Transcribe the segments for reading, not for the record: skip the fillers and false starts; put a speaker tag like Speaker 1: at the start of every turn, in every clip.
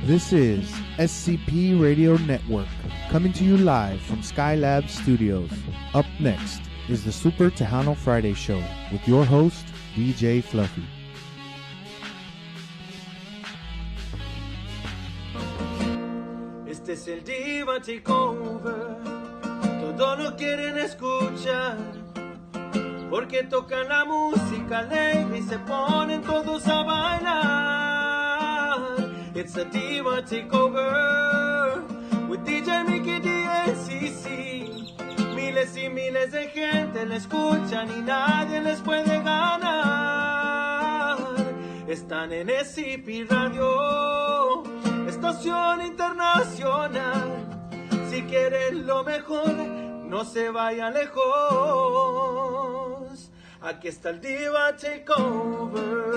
Speaker 1: This is SCP Radio Network, coming to you live from Skylab Studios. Up next is the Super Tejano Friday Show with your host, DJ Fluffy.
Speaker 2: Este es el Diva Takeover, todos lo quieren escuchar, porque tocan la música alegre y se ponen todos a bailar. It's a Diva Takeover with DJ Mickey DSCC. Miles y miles de gente la escuchan y nadie les puede ganar. Están en SCP Radio, estación internacional. Si quieren lo mejor, no se vayan lejos. Aquí está el Diva Takeover.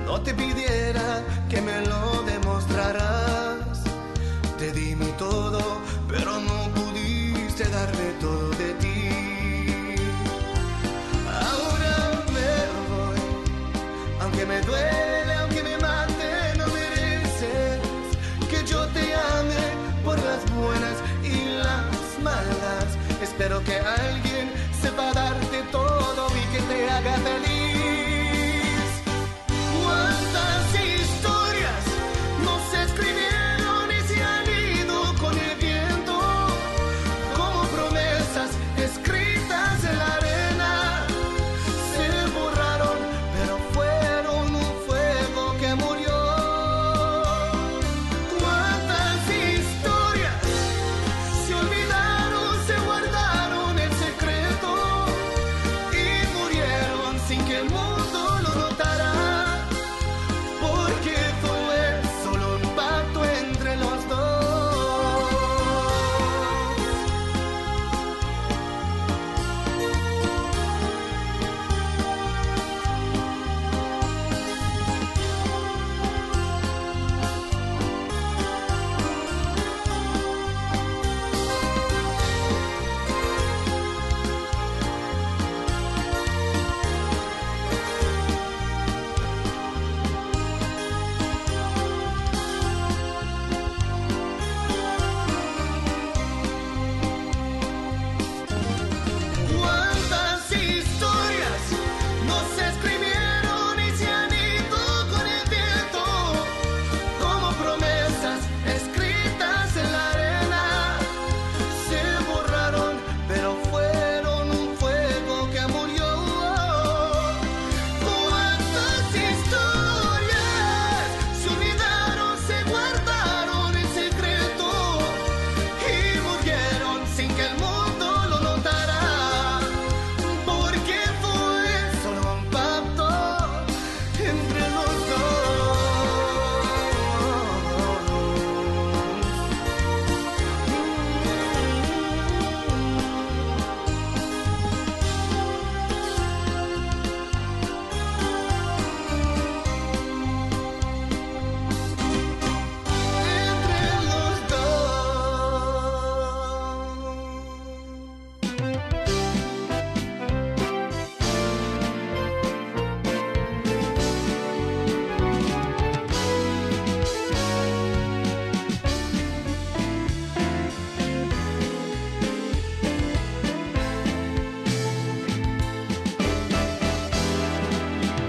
Speaker 3: No te pidiera que me lo demostraras. Te di mi todo, pero no pudiste darme todo de ti. Ahora me voy, aunque me duele, aunque me mate, no mereces que yo te ame por las buenas y las malas. Espero que alguien sepa darte todo y que te haga feliz. ¿Cuántas historias no se escribieron y se han ido con el viento? Como promesas escritas en la arena, se borraron, pero fueron un fuego que murió. ¿Cuántas historias se olvidaron, se guardaron en secreto y murieron sin que el mundo lo notara? Porque fue solo un pacto entre los dos. ¿Cuántas historias no se escribieron y se han ido con el viento? Como promesas escritas en la arena, se borraron, pero fueron un fuego que murió. ¿Cuántas historias se olvidaron, se guardaron en secreto y murieron sin que el mundo lo notara? Porque fue solo un pacto entre los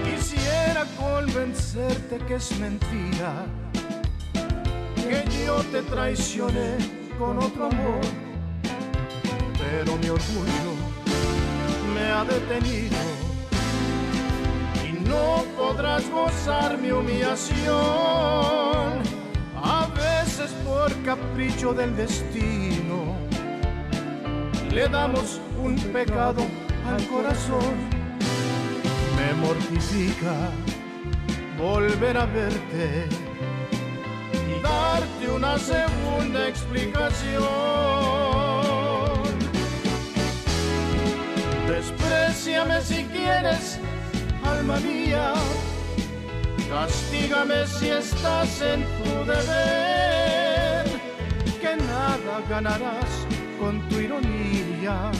Speaker 4: Quisiera convencerte que es mentira, que yo te traicioné con otro amor, pero mi orgullo me ha detenido y no podrás gozar mi humillación. veces por capricho del destino le damos un pecado al corazón. Me mortifica volver a verte y darte una segunda explicación. Despréciame si quieres, alma mía, castígame si estás en tu deber, que nada ganarás con tu ironía.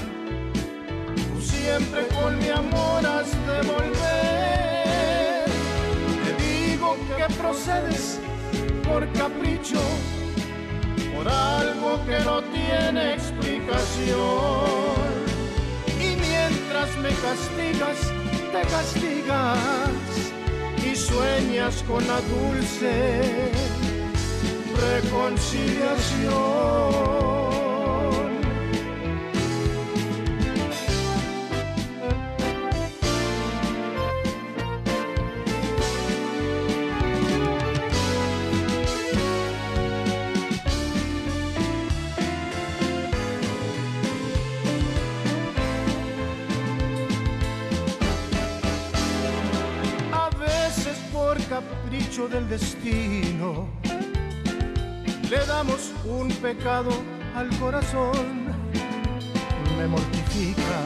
Speaker 4: Tú siempre con mi amor has de volver. Te digo que procedes por capricho, por algo que no tiene explicación. Y mientras me castigas, te castigas y sueñas con la dulce reconciliación. Capricho del destino le damos un pecado al corazón. Me mortifica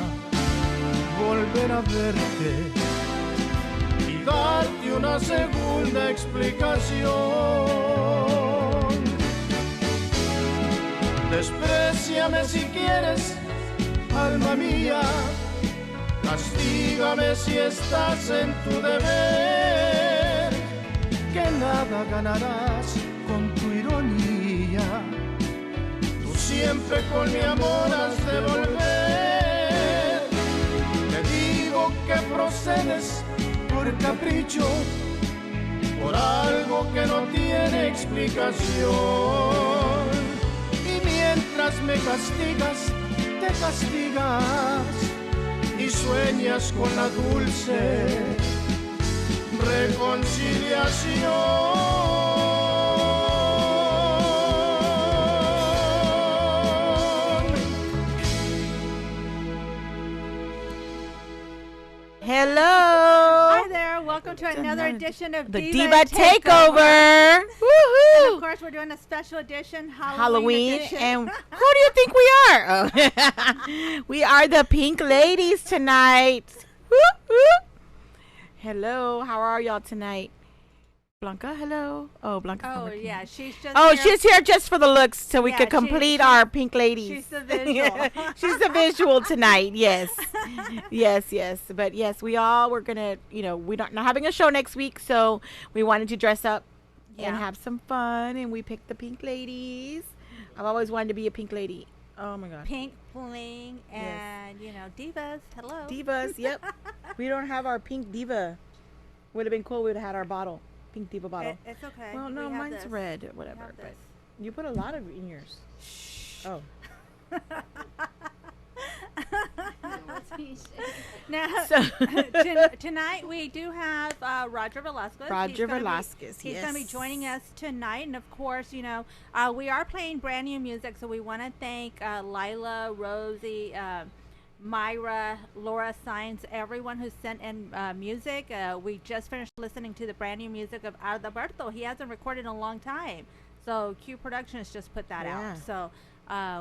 Speaker 4: volver a verte y darte una segunda explicación. Despréciame si quieres, alma mía, castígame si estás en tu deber, que nada ganarás con tu ironía. Tú siempre con mi amor has de volver. Te digo que procedes por capricho, por algo que no tiene explicación. Y mientras me castigas, te castigas y sueñas con la dulce reconciliación.
Speaker 5: Hello.
Speaker 6: Hi there. Welcome to another edition of
Speaker 5: The
Speaker 6: Diva
Speaker 5: Takeover. Woohoo.
Speaker 6: And of course, we're doing a special edition, Halloween edition.
Speaker 5: And who do you think we are? Oh. We are the Pink Ladies tonight. Woo-hoo. Hello, how are y'all tonight? Blanca, hello. Oh, Blanca's not working.
Speaker 6: Yeah, she's just here.
Speaker 5: She's here just for the looks so we
Speaker 6: Yeah,
Speaker 5: could complete our Pink Ladies.
Speaker 6: She's the visual.
Speaker 5: She's the visual tonight, yes. Yes. But yes, we're going to, we're not having a show next week, so we wanted to dress up and have some fun, and we picked the Pink Ladies. I've always wanted to be a Pink Lady. Oh, my God.
Speaker 6: Pink, bling, and, divas. Hello.
Speaker 5: Divas, yep. We don't have our Pink Diva. Would have been cool. We would have had our bottle. Pink Diva bottle.
Speaker 6: It's okay.
Speaker 5: Well, no, mine's
Speaker 6: this.
Speaker 5: red, whatever. But you put a lot of in yours. Shh. Oh.
Speaker 6: Now, tonight we do have Roger Velasquez. He's going to be joining us tonight. And, of course, we are playing brand new music, so we want to thank Lila, Rosie, Myra, Laura Sines, everyone who sent in music. We just finished listening to the brand new music of Adalberto. He hasn't recorded in a long time. So Q Productions just put that out. So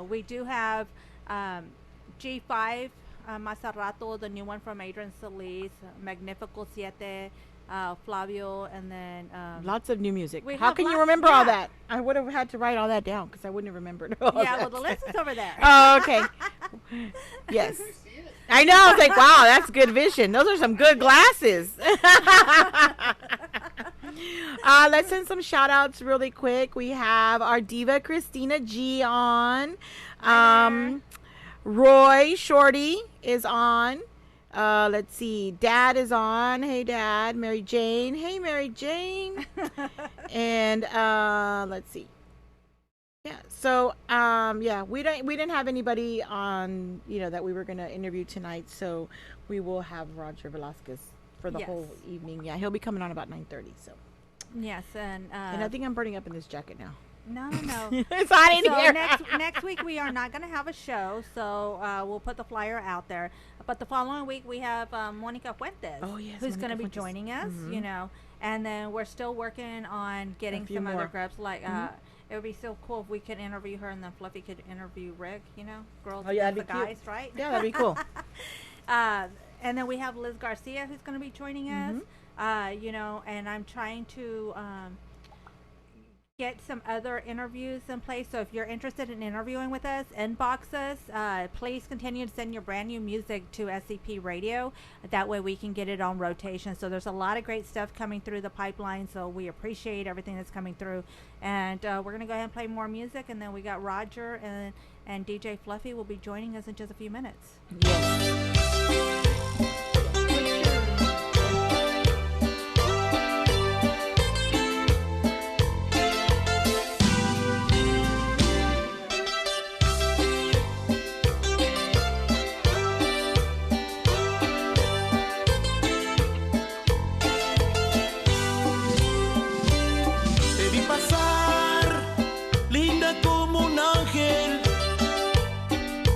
Speaker 6: we do have G5, Masarato, the new one from Adrian Solis, Magnifico Siete, Flavio, and then
Speaker 5: lots of new music. How can you remember all that? I would have had to write all that down because I wouldn't have remembered all that.
Speaker 6: Well, the list is over there.
Speaker 5: Oh, okay. Yes. I know. I was like, wow, that's good vision. Those are some good glasses. Let's send some shout outs really quick. We have our diva Christina G on. Roy Shorty is on. Let's see. Dad is on. Hey, Dad. Mary Jane. Hey, Mary Jane. And let's see. Yeah. So we didn't have anybody on, that we were gonna interview tonight. So we will have Roger Velasquez for the whole evening. Yeah, he'll be coming on about 9:30. So.
Speaker 6: Yes, and
Speaker 5: I think I'm burning up in this jacket now.
Speaker 6: No.
Speaker 5: It's hot in here.
Speaker 6: Next week we are not going to have a show, so we'll put the flyer out there. But the following week we have Monica Fuentes, who's going to be joining us. You know, and then we're still working on getting some other groups. Like it would be so cool if we could interview her, and then Fluffy could interview Rick. You know, girls against the guys, right?
Speaker 5: Yeah, that'd be cool.
Speaker 6: And then we have Liz Garcia, who's going to be joining us. You know, and I'm trying to get some other interviews in place. So if you're interested in interviewing with us, inbox us. Please continue to send your brand new music to SCP Radio. That way we can get it on rotation. So there's a lot of great stuff coming through the pipeline. So we appreciate everything that's coming through. And we're going to go ahead and play more music. And then we got Roger and DJ Fluffy will be joining us in just a few minutes.
Speaker 5: Yes.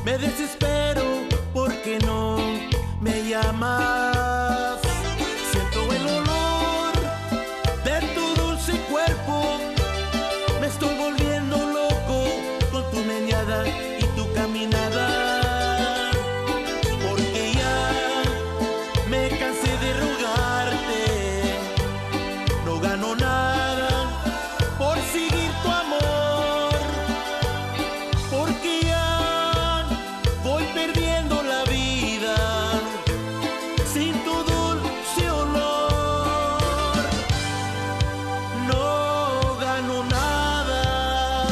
Speaker 3: Me desespero porque no me llamas. Siento el olor de tu dulce cuerpo. Me estoy volviendo loco con tu meneada y tu caminada. Porque ya me cansé de rogarte. No gano nada por seguir tu amor. Porque ya voy perdiendo la vida sin tu dulce olor. No gano nada.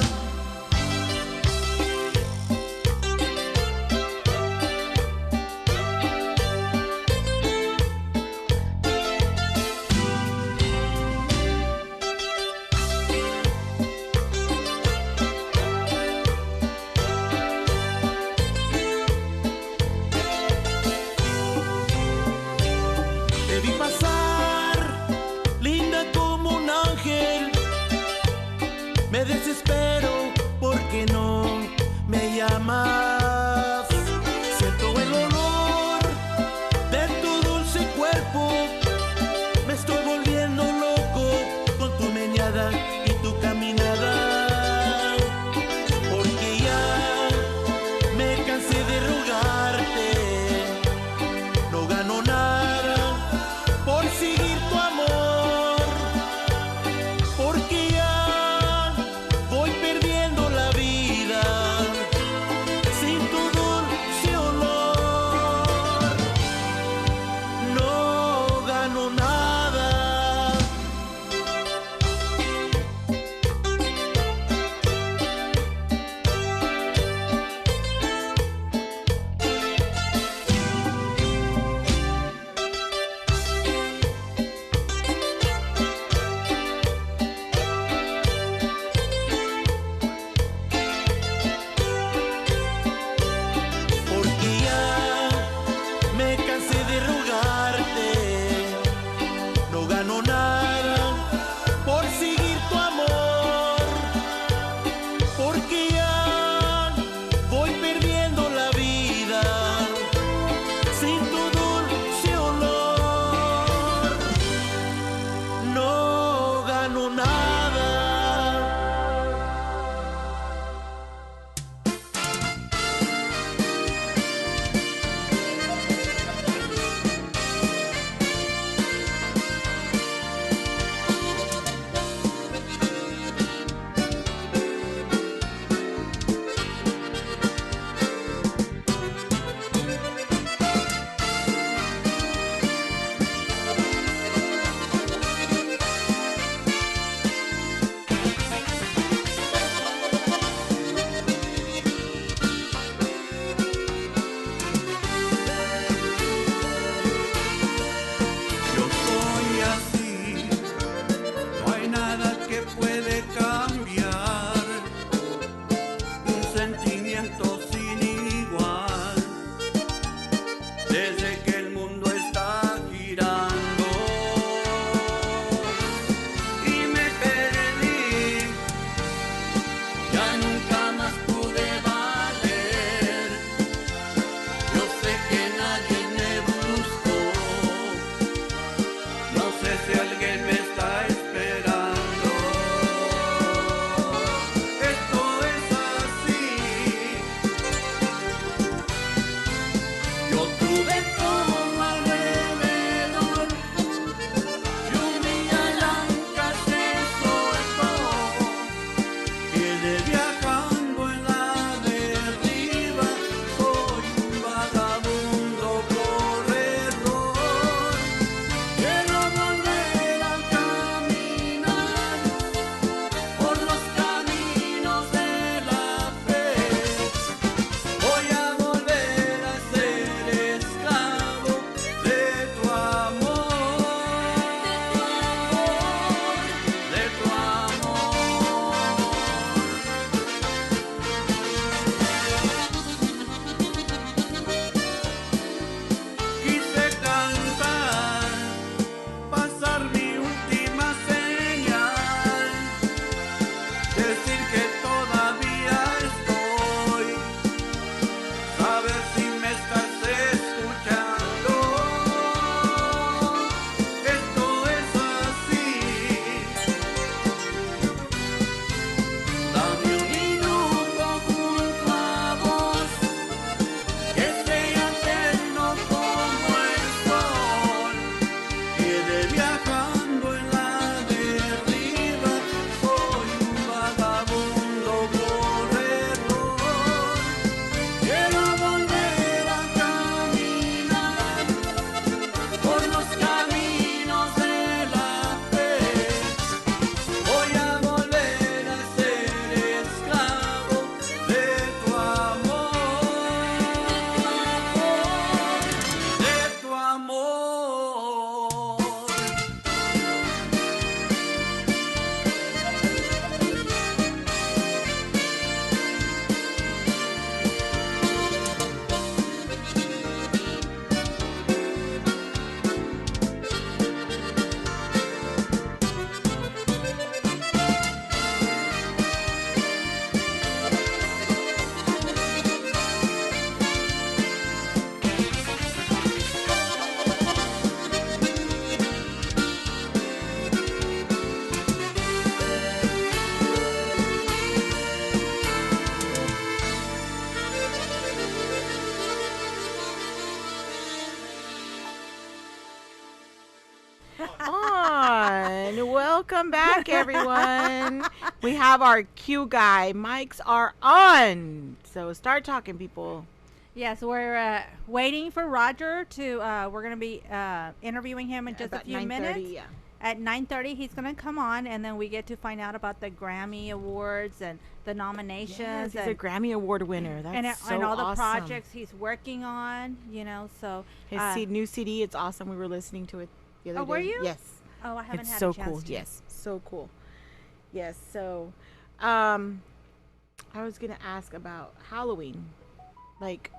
Speaker 3: Te vi pasar, linda como un ángel. Me desespero porque no me llamas. Siento el olor de tu dulce cuerpo. Me estoy volviendo loco con tu meneada y tu caminada. Porque ya me cansé de rogarte. No gano nada por seguir tu amor. Porque ya voy
Speaker 5: Welcome back, everyone. We have our cue guy. Mics are on. So start talking, people.
Speaker 6: Yes, we're waiting for Roger to, we're going to be interviewing him in just a few minutes.
Speaker 5: Yeah.
Speaker 6: At 9:30, he's going to come on, and then we get to find out about the Grammy Awards and the nominations.
Speaker 5: Yes, he's a Grammy Award winner. That's so
Speaker 6: and all
Speaker 5: awesome.
Speaker 6: the projects he's working on, you know, so.
Speaker 5: His new CD, it's awesome. We were listening to it the other day.
Speaker 6: Oh, were you?
Speaker 5: Yes.
Speaker 6: Oh, I haven't
Speaker 5: it's
Speaker 6: had
Speaker 5: so
Speaker 6: a chance
Speaker 5: cool.
Speaker 6: to.
Speaker 5: Yes, so cool. Yes, so I was going to ask about Halloween. Like,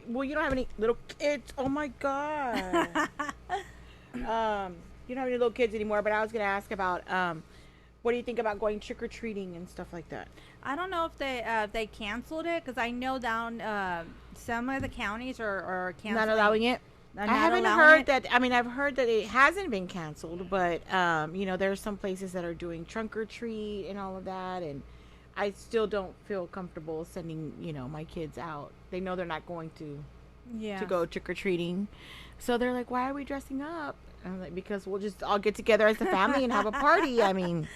Speaker 5: well, you don't have any little kids. Oh, my God. You don't have any little kids anymore, but I was going to ask about what do you think about going trick-or-treating and stuff like that?
Speaker 6: I don't know if they canceled it, because I know down some of the counties are canceling.
Speaker 5: Not allowing it? I haven't heard that. I mean, I've heard that it hasn't been canceled, but, you know, there are some places that are doing trunk or treat and all of that, and I still don't feel comfortable sending, you know, my kids out. They know they're not going to go trick-or-treating. So they're like, why are we dressing up? I'm like, because we'll just all get together as a family and have a party. I mean,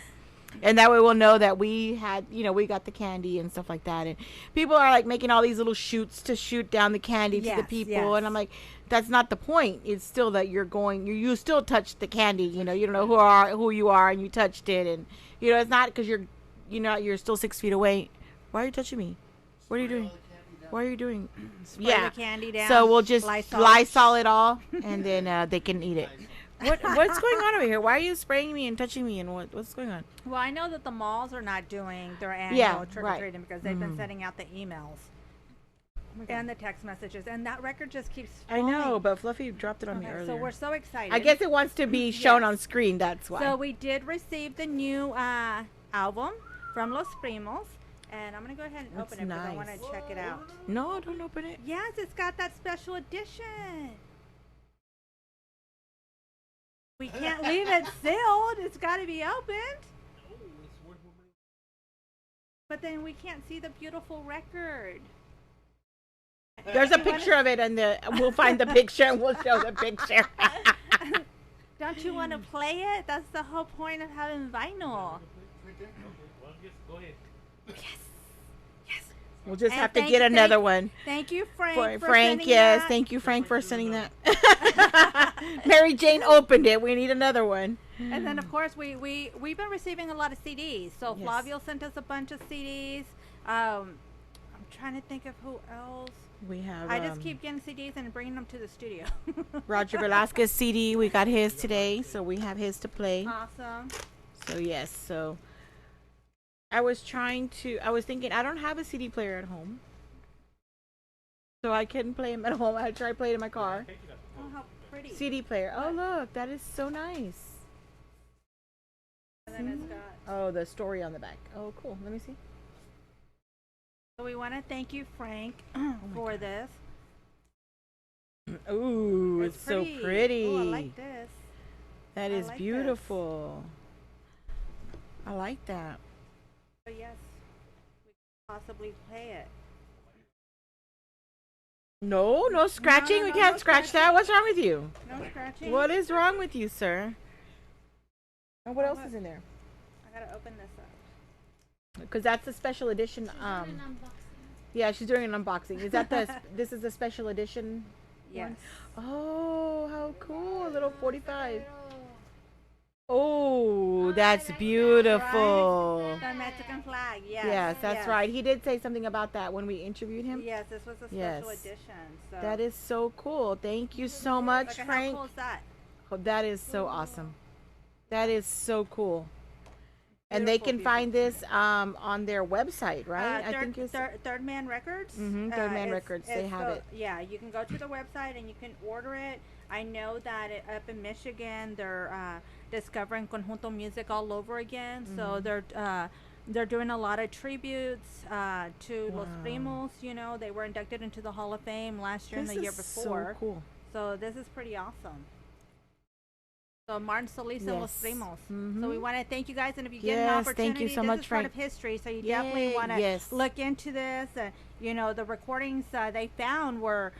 Speaker 5: and that way we'll know that we had, you know, we got the candy and stuff like that. And people are like making all these little shoots to shoot down the candy to the people.
Speaker 6: Yes.
Speaker 5: And I'm like, that's not the point. It's still that you're going, you still touched the candy. You know, you don't know who you are, and you touched it. And, you know, it's not because you're still 6 feet away. Why are you touching me? What are you doing? What are you doing?
Speaker 6: Spray the candy down.
Speaker 5: So we'll just Lysol it all, and then they can eat it. What's going on over here? Why are you spraying me and touching me, and what's going on?
Speaker 6: Well, I know that the malls are not doing their annual trick-or-treating because they've been sending out the emails and the text messages, and that record just keeps falling.
Speaker 5: I know, but Fluffy dropped it on me earlier.
Speaker 6: So we're so excited.
Speaker 5: I guess it wants to be shown on screen, that's why.
Speaker 6: So we did receive the new album from Los Primos. And I'm going to go ahead and open it because I want to check it out.
Speaker 5: No, don't open it.
Speaker 6: Yes, it's got that special edition. We can't leave it sealed. It's got to be opened. But then we can't see the beautiful record.
Speaker 5: There's a picture of it, and we'll find the picture and we'll show the picture.
Speaker 6: Don't you want to play it? That's the whole point of having vinyl.
Speaker 7: Go ahead.
Speaker 6: Yes.
Speaker 5: We'll just have to get another one.
Speaker 6: Thank you, Frank. For
Speaker 5: Frank, yes. That. Thank you, Frank, for sending that. Mary Jane opened it. We need another one.
Speaker 6: And then, of course, we've been receiving a lot of CDs. So Flavio sent us a bunch of CDs. I'm trying to think of who else.
Speaker 5: We have.
Speaker 6: I just keep getting CDs and bringing them to the studio.
Speaker 5: Roger Velasquez CD. We got his today, so we have his to play.
Speaker 6: Awesome.
Speaker 5: So yes, so. I was thinking, I don't have a CD player at home. So I couldn't play him at home. I tried to play it in my car.
Speaker 6: Oh, how pretty.
Speaker 5: CD player. Oh, look. That is so nice.
Speaker 6: And then it's got...
Speaker 5: Oh, the story on the back. Oh, cool. Let me see.
Speaker 6: So we want to thank you, Frank, for this.
Speaker 5: Ooh, it's so pretty.
Speaker 6: Oh, I like this.
Speaker 5: That is beautiful. I like that.
Speaker 6: So yes, we could possibly play it.
Speaker 5: No scratching. We can't scratch that. What's wrong with you?
Speaker 6: No scratching.
Speaker 5: What is wrong with you, sir? And what else is in there?
Speaker 6: I gotta open this up.
Speaker 5: Because that's a special edition. Yeah, she's doing an unboxing. Is that this is the special edition?
Speaker 6: Yes.
Speaker 5: One? Oh, how cool! A little 45. Oh, that's beautiful.
Speaker 6: Right? The Mexican flag, yes.
Speaker 5: Yes, that's right. He did say something about that when we interviewed him.
Speaker 6: Yes, this was a special edition. So.
Speaker 5: That is so cool. Thank you so much, Frank.
Speaker 6: How cool is that?
Speaker 5: Oh, that is so awesome. That is so cool. And they can find this on their website, right?
Speaker 6: I think it's Third Man Records.
Speaker 5: Mm-hmm, Third Man Records. They have it.
Speaker 6: Yeah, you can go to the website and you can order it. I know that up in Michigan, they're discovering conjunto music all over again. Mm-hmm. So they're doing a lot of tributes to Los Primos. You know, they were inducted into the Hall of Fame last year and the year before.
Speaker 5: So cool.
Speaker 6: So this is pretty awesome. So Martin Solis and Los Primos. Mm-hmm. So we want to thank you guys, and if you get an opportunity,
Speaker 5: thank you so much,
Speaker 6: this is part of history. So you definitely want to look into this. And you know, the recordings they found were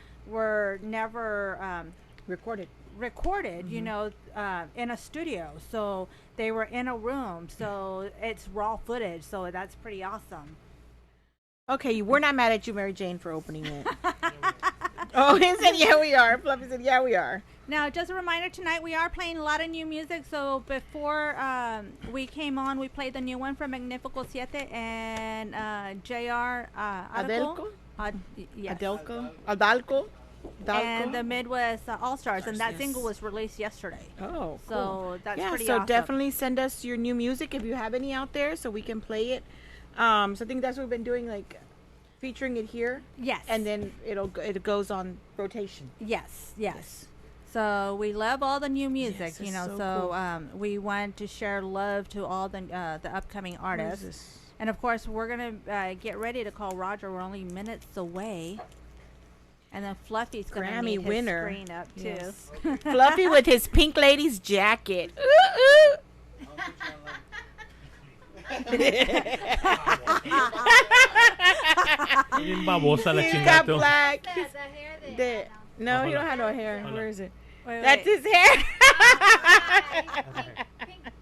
Speaker 6: never
Speaker 5: recorded.
Speaker 6: You know, in a studio. So they were in a room. So it's raw footage. So that's pretty awesome.
Speaker 5: Okay, we're not mad at you, Mary Jane, for opening it. Oh, he said, yeah, we are. Fluffy said, yeah, we are.
Speaker 6: Now, just a reminder, tonight we are playing a lot of new music. So before we came on, we played the new one from Magnifico Siete and J.R.
Speaker 5: Adelco?
Speaker 6: Yes.
Speaker 5: Adalco?
Speaker 6: And the Midwest All-Stars. And that single was released yesterday.
Speaker 5: Oh,
Speaker 6: so
Speaker 5: cool.
Speaker 6: That's
Speaker 5: yeah,
Speaker 6: pretty
Speaker 5: so
Speaker 6: awesome.
Speaker 5: definitely send us your new music if you have any out there so we can play it. So I think that's what we've been doing, like featuring it here.
Speaker 6: Yes.
Speaker 5: And then it goes on rotation.
Speaker 6: Yes. So we love all the new music,
Speaker 5: Yes, so cool.
Speaker 6: We want to share love to all the upcoming artists. And of course, we're gonna get ready to call Roger. We're only minutes away. And then Fluffy's gonna
Speaker 5: Grammy
Speaker 6: need his
Speaker 5: winner.
Speaker 6: screen up too.
Speaker 5: Yes. Fluffy with his Pink Ladies jacket. Ooh,
Speaker 7: Babosa la
Speaker 5: He's
Speaker 7: chingada.
Speaker 5: got black.
Speaker 8: The hair
Speaker 5: The- no, he don't have no hair.
Speaker 7: Hold
Speaker 5: Where
Speaker 7: on.
Speaker 5: is it?
Speaker 6: Wait,
Speaker 5: That's
Speaker 6: wait.
Speaker 5: his hair.
Speaker 8: Pink.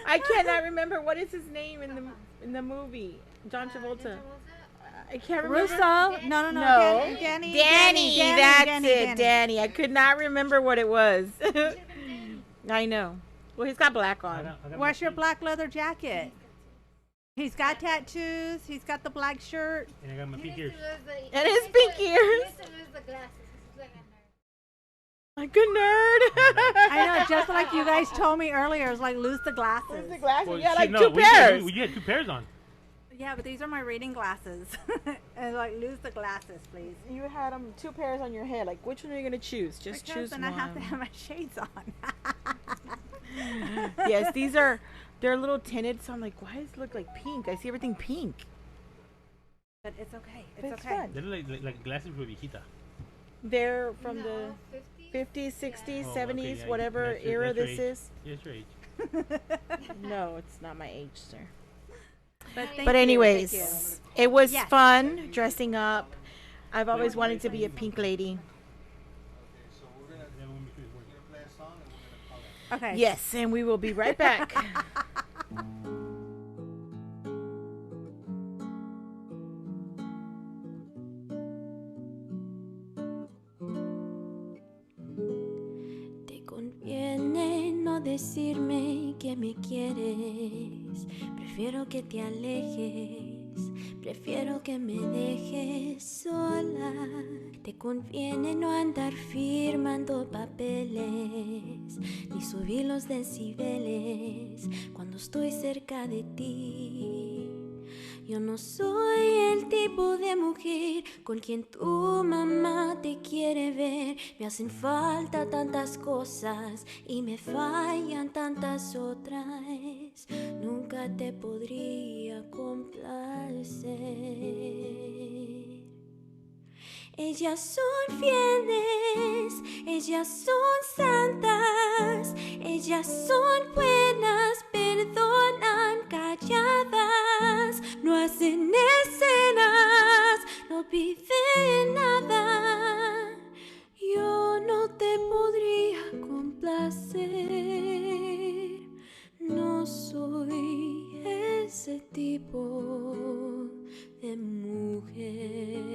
Speaker 5: I cannot remember what is his name in the movie. John Travolta. I can't remember.
Speaker 6: Russo? No.
Speaker 5: No.
Speaker 6: Danny.
Speaker 5: That's
Speaker 6: Danny,
Speaker 5: it. Danny. I could not remember what it was. I know. Well, he's got black on.
Speaker 6: Where's your black leather jacket? He's got tattoos. He's got the black shirt.
Speaker 7: And I got my pink ears.
Speaker 5: And his pink ears.
Speaker 8: He used to lose the glasses. He's like a nerd.
Speaker 5: Like a nerd.
Speaker 6: I know, just like you guys told me earlier, it's like lose the glasses.
Speaker 5: Where's the glasses?
Speaker 7: Well,
Speaker 5: Yeah,
Speaker 7: shit,
Speaker 5: like
Speaker 7: no,
Speaker 5: two pairs.
Speaker 7: You had 2 pairs on.
Speaker 6: Yeah, but these are my reading glasses. And like lose the glasses, please.
Speaker 5: You had 2 pairs on your head. Like, which one are you gonna choose? Just
Speaker 6: Because
Speaker 5: choose
Speaker 6: then
Speaker 5: one.
Speaker 6: I have to have my shades on.
Speaker 5: Yes, they're a little tinted, so I'm like, why does it look like pink? I see everything pink.
Speaker 6: But it's okay.
Speaker 5: But
Speaker 6: It's
Speaker 5: it's
Speaker 6: okay.
Speaker 5: fun.
Speaker 7: They look like glasses for viejita.
Speaker 5: They're from
Speaker 8: No,
Speaker 5: the
Speaker 8: 50s.
Speaker 5: 50s, 60s,
Speaker 7: Oh,
Speaker 5: 70s,
Speaker 7: okay, yeah,
Speaker 5: whatever
Speaker 7: that's your-
Speaker 5: era
Speaker 7: that's your
Speaker 5: this
Speaker 7: age.
Speaker 5: is.
Speaker 7: Yes, right.
Speaker 5: No, it's not my age, sir.
Speaker 6: But, thank
Speaker 5: But
Speaker 6: you,
Speaker 5: anyways,
Speaker 6: thank you.
Speaker 5: it was
Speaker 6: Yes.
Speaker 5: fun dressing up. I've always wanted to be a pink lady.
Speaker 6: Okay.
Speaker 5: Yes, and we will be right back.
Speaker 9: Te conviene no decirme que me quieres. Prefiero que te alejes. Prefiero que me dejes sola. Te conviene no andar firmando papeles, ni subir los decibeles cuando estoy cerca de ti. Yo no soy el tipo de mujer con quien tu mamá te quiere ver. Me hacen falta tantas cosas y me fallan tantas otras. Nunca te podría complacer. Ellas son fieles, ellas son santas, ellas son buenas, perdonan calladas, no hacen escenas, no piden nada. Yo no te podría complacer, no soy ese tipo de mujer.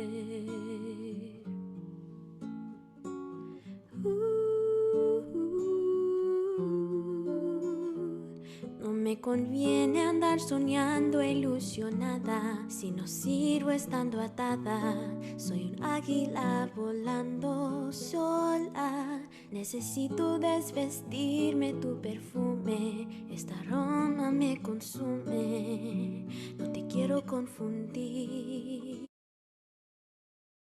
Speaker 9: No me conviene andar soñando ilusionada, si no sirvo estando atada. Soy un águila volando sola. Necesito desvestirme tu perfume, esta aroma me consume. No te quiero confundir.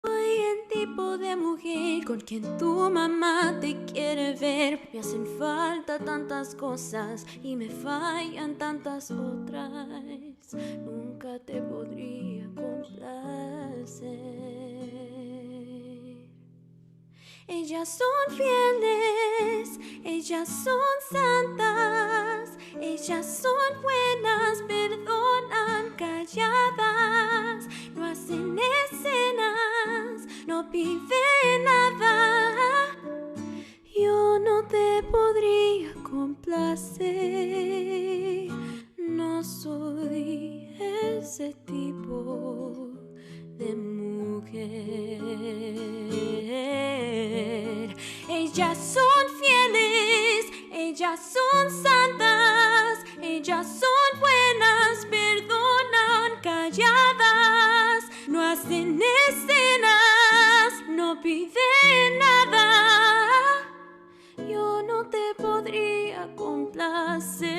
Speaker 9: Soy el tipo de mujer con quien tu mamá te quiere ver. Me hacen falta tantas cosas y me fallan tantas otras. Nunca te podría complacer. Ellas son fieles, ellas son santas, ellas son buenas, perdonan calladas, no hacen escenas, no piden nada. te podría complacer. No soy ese tipo de mujer. Ellas son fieles, ellas son santas, ellas son buenas, perdonan calladas, no hacen escenas, no piden nada. Yo no te podría complacer.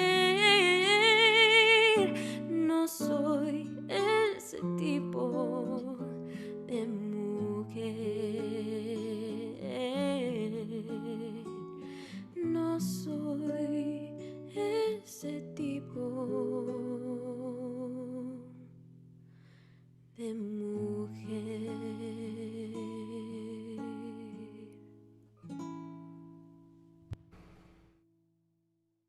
Speaker 9: No soy ese tipo de mujer. No soy ese tipo de mujer.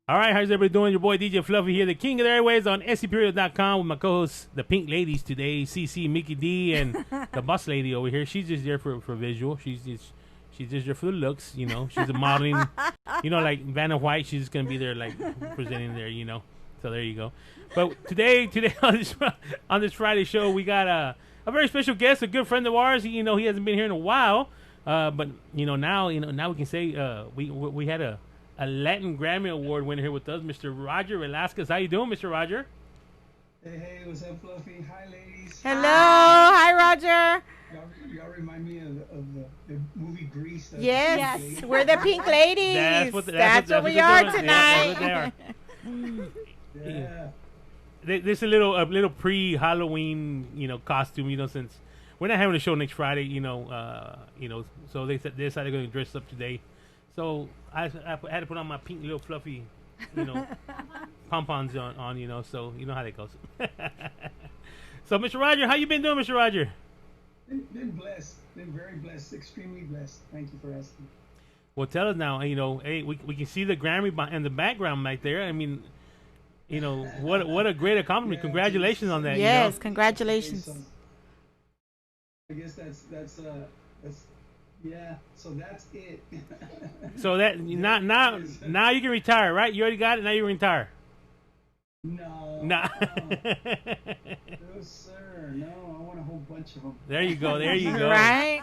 Speaker 7: All right, how's everybody doing? Your boy DJ Fluffy here, the king of the airways on scperiod.com with my co-hosts, the Pink Ladies today, CC, Mickey D, and the boss lady over here. She's just there for visual. She's just there for the looks, you know. She's a modeling, you know, like Vanna White. She's just gonna be there, like presenting there, you know. So there you go. But today on this Friday show, we got a very special guest, a good friend of ours. You know, he hasn't been here in a while, but now we can say we had a Latin Grammy Award winner here with us, Mr. Roger Velasquez. How you doing, Mr. Roger?
Speaker 10: Hey, what's up, Fluffy? Hi, ladies.
Speaker 5: Hello. Hi, Roger.
Speaker 10: Y'all remind me of the movie Grease.
Speaker 5: Yes. We're the Pink Ladies.
Speaker 7: That's
Speaker 5: what we are tonight.
Speaker 7: Yeah,
Speaker 10: Yeah.
Speaker 7: There's a little pre-Halloween, you know, costume, you know, since we're not having a show next Friday, so they decided they're going to dress up today. So I had to put on my pink little fluffy, you know, pom-poms on, you know, so you know how that goes. So, Mr. Roger, how you been doing, Mr. Roger?
Speaker 10: Been blessed. Been very blessed. Extremely blessed. Thank you for asking.
Speaker 7: Well, tell us now, you know, hey, we can see the Grammy in the background right there. I mean, you know, what a great accomplishment.
Speaker 10: Yeah,
Speaker 7: Congratulations on that.
Speaker 5: Yes,
Speaker 7: you know?
Speaker 5: congratulations.
Speaker 10: Okay, so I guess that's yeah. So that's it.
Speaker 7: So that now you can retire, right? You already got it. Now you can retire.
Speaker 10: No.
Speaker 7: Nah.
Speaker 10: No, sir. No, I want a whole bunch of them.
Speaker 7: There you go. There you go.
Speaker 5: Right?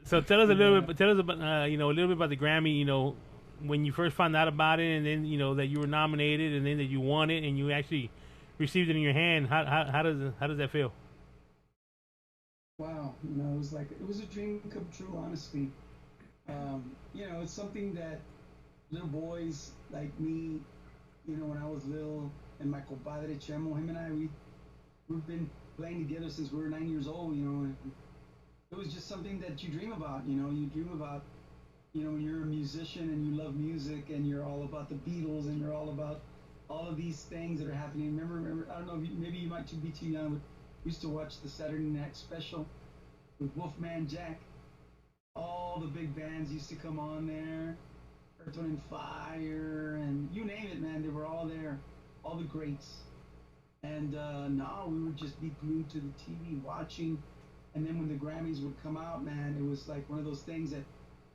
Speaker 7: So tell us a little bit. Tell us about a little bit about the Grammy. You know, when you first found out about it, and then you know that you were nominated, and then that you won it, and you actually received it in your hand. How does that feel?
Speaker 10: Wow, it was a dream come true, honestly. It's something that little boys like me, when I was little, and my compadre Chemo, him and I, we've been playing together since we were 9 years old, and it was just something that you dream about, you dream about, when you're a musician and you love music and you're all about the Beatles and you're all about all of these things that are happening. Remember, I don't know, maybe you might be too young, but we used to watch the Saturday Night Special with Wolfman Jack. All the big bands used to come on there, Earth, Wind and Fire, and you name it, man, they were all there, all the greats. And no, we would just be glued to the TV watching. And then when the Grammys would come out, man, it was like one of those things that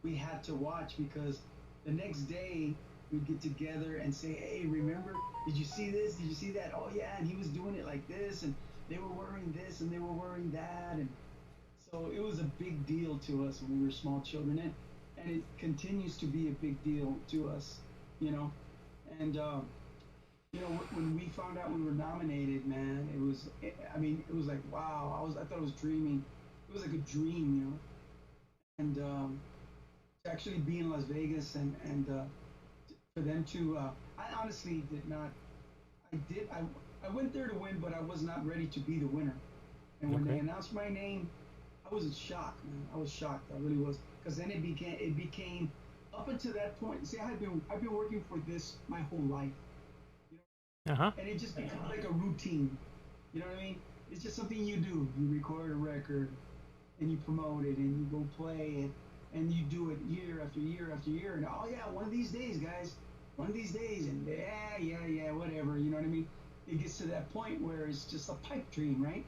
Speaker 10: we had to watch, because the next day we'd get together and say, hey, remember, did you see this? Did you see that? Oh, yeah, and he was doing it like this, and they were wearing this, and they were wearing that. And so it was a big deal to us when we were small children, and it continues to be a big deal to us, And, when we found out we were nominated, man, it was like, wow, I thought I was dreaming. It was like a dream, And to actually be in Las Vegas and for them to, I honestly did not, I went there to win, but I was not ready to be the winner. And when they announced my name, I was in shock, man. I was shocked. I really was, because then it became up until that point. See, I've been working for this my whole life,
Speaker 7: Uh-huh.
Speaker 10: and it just became like a routine. You know what I mean? It's just something you do. You record a record, and you promote it, and you go play it, and you do it year after year after year. And oh yeah, one of these days, guys, one of these days, and yeah, whatever. You know what I mean? It gets to that point where it's just a pipe dream, right?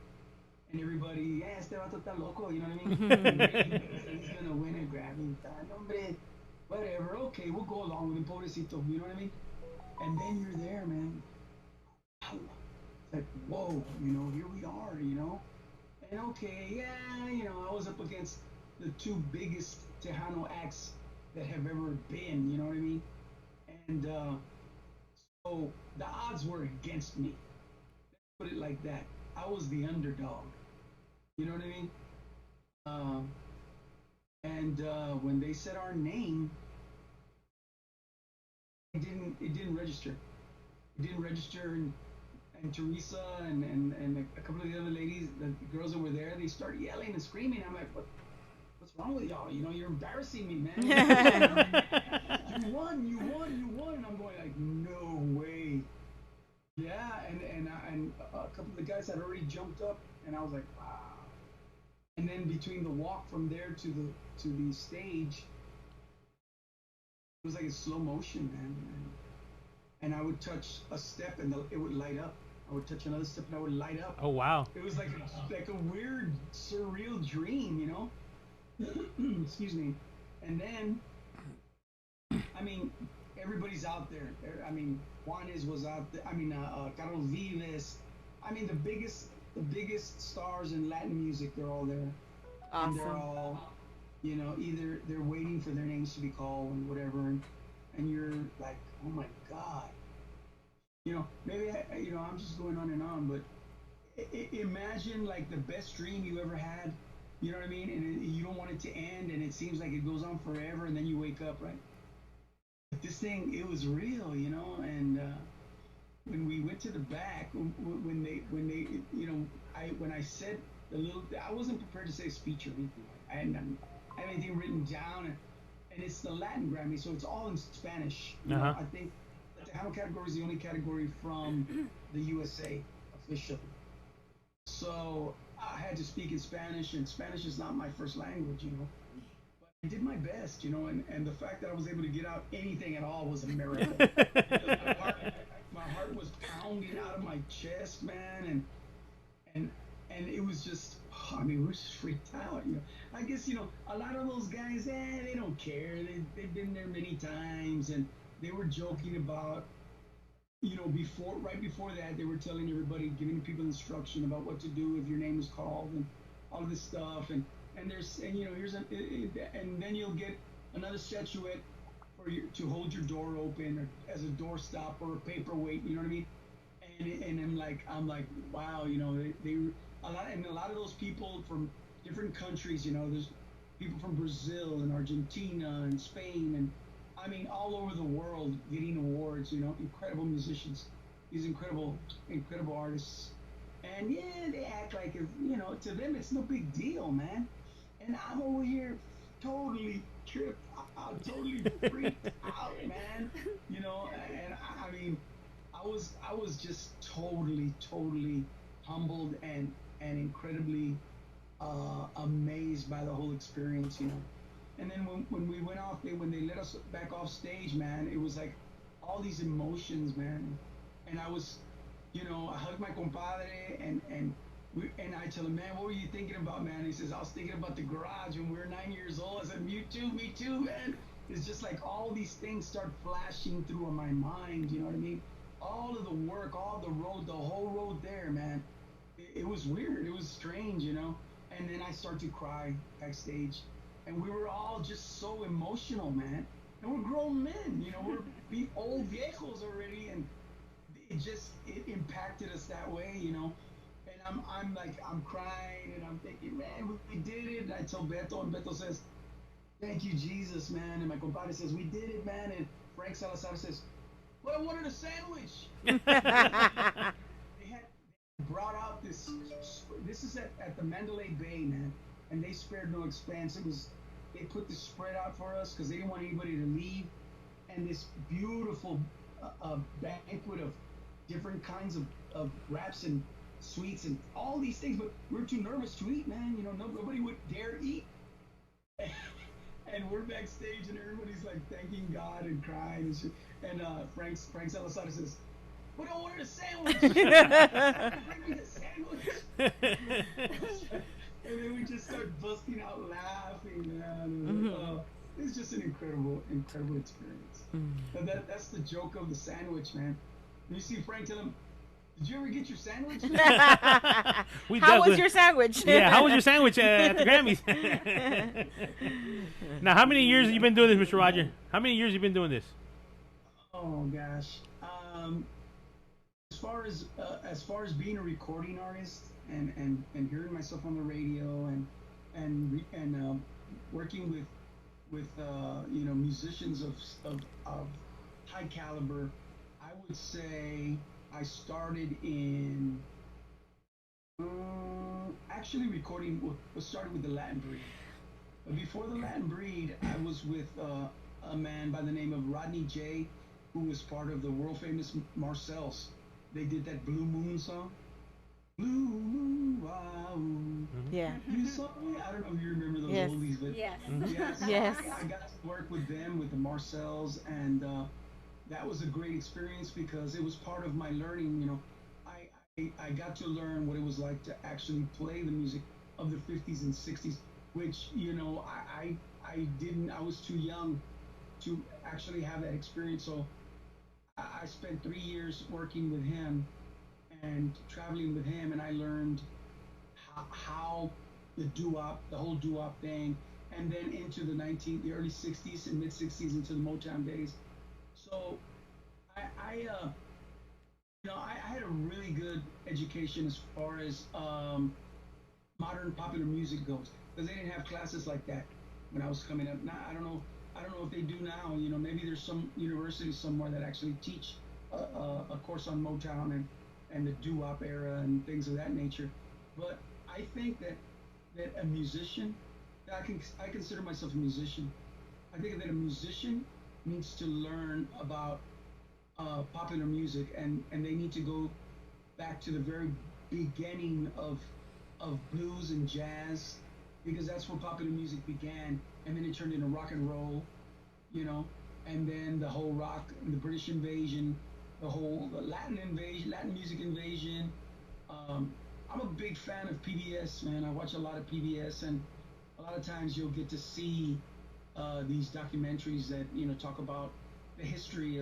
Speaker 10: and everybody, yeah, este vato está loco, you know what I mean? He's gonna win and grab me. Hombre, whatever, okay, we'll go along with him, pobrecito, you know what I mean? And then you're there, man. It's like, whoa, you know, here we are, you know? And okay, yeah, you know, I was up against the two biggest Tejano acts that have ever been, you know what I mean? And so the odds were against me. Let's put it like that. I was the underdog. You know what I mean? And when they said our name, it didn't register. It didn't register, and Teresa and a couple of the other ladies, the girls that were there, they started yelling and screaming. I'm like, what's wrong with y'all? You know, you're embarrassing me, man. You won. And I'm going like, no way. Yeah, and a couple of the guys had already jumped up, and I was like, wow. And then between the walk from there to the stage, it was like a slow motion, man. And I would touch a step and it would light up. I would touch another step and I would light up.
Speaker 7: Oh wow!
Speaker 10: It was like a weird, surreal dream, you know. Excuse me. And then, I mean, everybody's out there. I mean, Juanes was out there. I mean, Carlos Vives. I mean, the biggest stars in Latin music. They're all there.
Speaker 5: Awesome.
Speaker 10: And they're all, you know, either they're waiting for their names to be called and whatever, and you're like, oh my God. You know, maybe I'm just going on, but imagine like the best dream you ever had. You know what I mean? And you don't want it to end, and it seems like it goes on forever, and then you wake up, right? But this thing, it was real, you know. And when we went to the back, when they, you know, when I said the little, I wasn't prepared to say a speech or anything. I hadn't have anything written down, and it's the Latin Grammy, so it's all in Spanish. You know, I think the Tejano category is the only category from the USA officially. So I had to speak in Spanish, and Spanish is not my first language, you know. But I did my best, you know, and the fact that I was able to get out anything at all was a miracle. my heart was pounding out of my chest, man, and it was just, I mean, we were just freaked out, you know. I guess, you know, a lot of those guys, they don't care. They've been there many times, and they were joking about, you know, right before that, they were telling everybody, giving people instruction about what to do if your name is called and all of this stuff. And you know, and then you'll get another statuette to hold your door open, or as a doorstop, or a paperweight, you know what I mean? And I'm like, wow, you know, a lot of those people from different countries, you know, there's people from Brazil and Argentina and Spain, and I mean, all over the world getting awards, you know, incredible musicians, these incredible artists. And yeah, they act like, you know, to them it's no big deal, man. And I'm over here totally tripped out, totally freaked out, man. You know, and I mean, I was just totally humbled and incredibly amazed by the whole experience, you know. And then when we went off, when they let us back off stage, man, it was like all these emotions, man. And I was, you know, I hugged my compadre, and I tell him, man, what were you thinking about, man? He says, I was thinking about the garage when we were 9 years old. I said, me too, man. It's just like all these things start flashing through my mind, you know what I mean? All of the work, all the road, the whole road there, man. It was weird. It was strange, you know? And then I start to cry backstage. And we were all just so emotional, man. And we're grown men, you know, we're old viejos already, and it impacted us that way, you know. And I'm crying, and I'm thinking, man, we did it. And I tell Beto, and Beto says, thank you, Jesus, man. And my compadre says, we did it, man. And Frank Salazar says, but I wanted a sandwich. They had brought out this is at the Mandalay Bay, man. And they spared no expense. They put this spread out for us because they didn't want anybody to leave. And this beautiful banquet of different kinds of wraps and sweets and all these things. But we were too nervous to eat, man. You know, nobody would dare eat. And we're backstage, and everybody's like thanking God and crying. And Frank Salazar says, but I ordered a sandwich. Bring me the sandwich. And then we just start busting out laughing, man. It's just an incredible experience. And that's the joke of the sandwich, man. When you see Frank, tell him, did you ever get your sandwich?
Speaker 5: How was your sandwich?
Speaker 7: Yeah, how was your sandwich at the Grammys? Now, how many years have you been doing this, Mr. Roger? How many years have you been doing this?
Speaker 10: Oh gosh. As far as being a recording artist and hearing myself on the radio and working with musicians of high caliber, I would say I started in actually recording was started with the Latin Breed. But before the Latin Breed, I was with a man by the name of Rodney J, who was part of the world famous Marcells. They did that Blue Moon song. Blue Moon, wow.
Speaker 5: Yeah.
Speaker 10: You saw me? I don't know if you remember those
Speaker 5: Yes.
Speaker 10: oldies, but
Speaker 6: Yes.
Speaker 5: Yes.
Speaker 10: I got to work with them, with the Marcells, and that was a great experience because it was part of my learning. You know, I got to learn what it was like to actually play the music of the 50s and 60s, which I didn't. I was too young to actually have that experience. So I spent 3 years working with him and traveling with him, and I learned how the whole doo-wop thing, and then into the early 60s and mid 60s into the Motown days. So I had a really good education as far as modern popular music goes, because they didn't have classes like that when I was coming up. Now I don't know if they do now. You know, maybe there's some university somewhere that actually teach a course on Motown and the doo-wop era and things of that nature. But I think that a musician, I consider myself a musician. I think that a musician needs to learn about popular music, and they need to go back to the very beginning of blues and jazz, because that's where popular music began, and then it turned into rock and roll, you know, and then the whole rock and the British invasion, the Latin music invasion. I'm a big fan of PBS, man. I watch a lot of PBS, and a lot of times you'll get to see these documentaries that talk about the history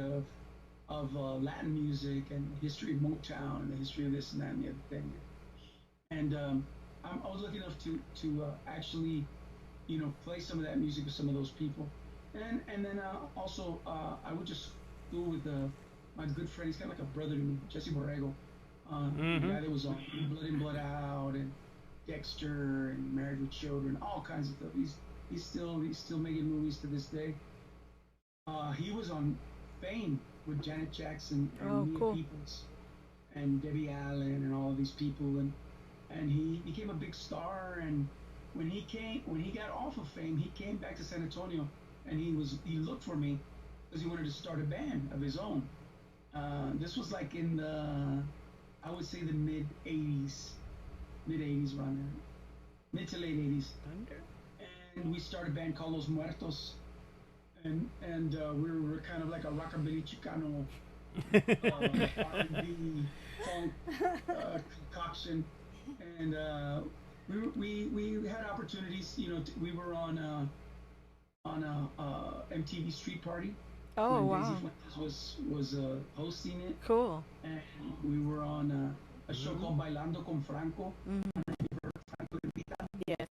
Speaker 10: of Latin music and the history of Motown and the history of this and that and the other thing. And I was lucky enough to actually play some of that music with some of those people. And then also I would just school with my good friend. He's kind of like a brother to me, Jesse Borrego. The guy that was on Blood In, Blood Out and Dexter and Married with Children, all kinds of stuff. He's still making movies to this day. He was on Fame with Janet Jackson and Mia Peoples and Debbie Allen and all of these people, and he became a big star. And when he got off of Fame, he came back to San Antonio, and he looked for me because he wanted to start a band of his own. This was like in I would say the mid 80s around there, mid to late 80s. And we started a band called Los Muertos, and we were kind of like a rockabilly Chicano R&B funk concoction, and we had opportunities. We were on MTV Street Party.
Speaker 5: Oh,
Speaker 10: when
Speaker 5: wow.
Speaker 10: Daisy Fuentes was hosting it.
Speaker 5: Cool.
Speaker 10: And we were on a show called Bailando con Franco.
Speaker 5: Yes.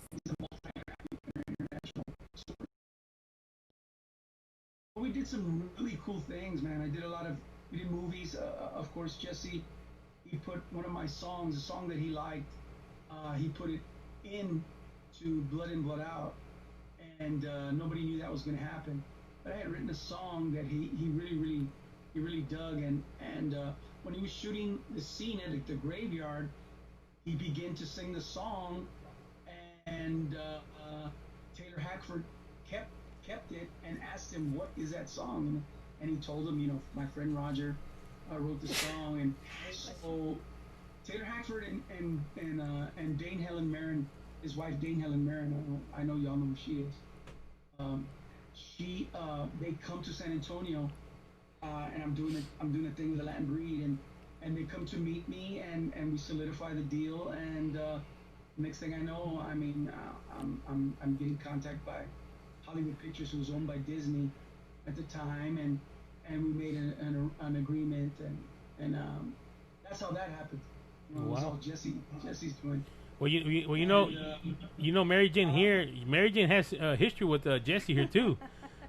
Speaker 10: We did some really cool things, man. We did movies. Of course, Jesse, he put one of my songs, a song that he liked, he put it in to Blood In, Blood Out. And nobody knew that was going to happen. But I had written a song that he really dug, and when he was shooting the scene at the graveyard, he began to sing the song, and Taylor Hackford kept it and asked him, "What is that song?" And he told him, my friend Roger wrote the song, and so Taylor Hackford and Dane Helen Marin, his wife Dane Helen Marin, I know y'all know who she is. They come to San Antonio, and I'm doing a thing with the Latin Breed, and they come to meet me, and we solidify the deal. And next thing I know, I mean, I'm getting contact by Hollywood Pictures, who was owned by Disney at the time, and we made an agreement, and that's how that happened. You know, it was all Jesse's doing.
Speaker 7: Well, you know, Mary Jane here. Mary Jane has history with Jesse here too.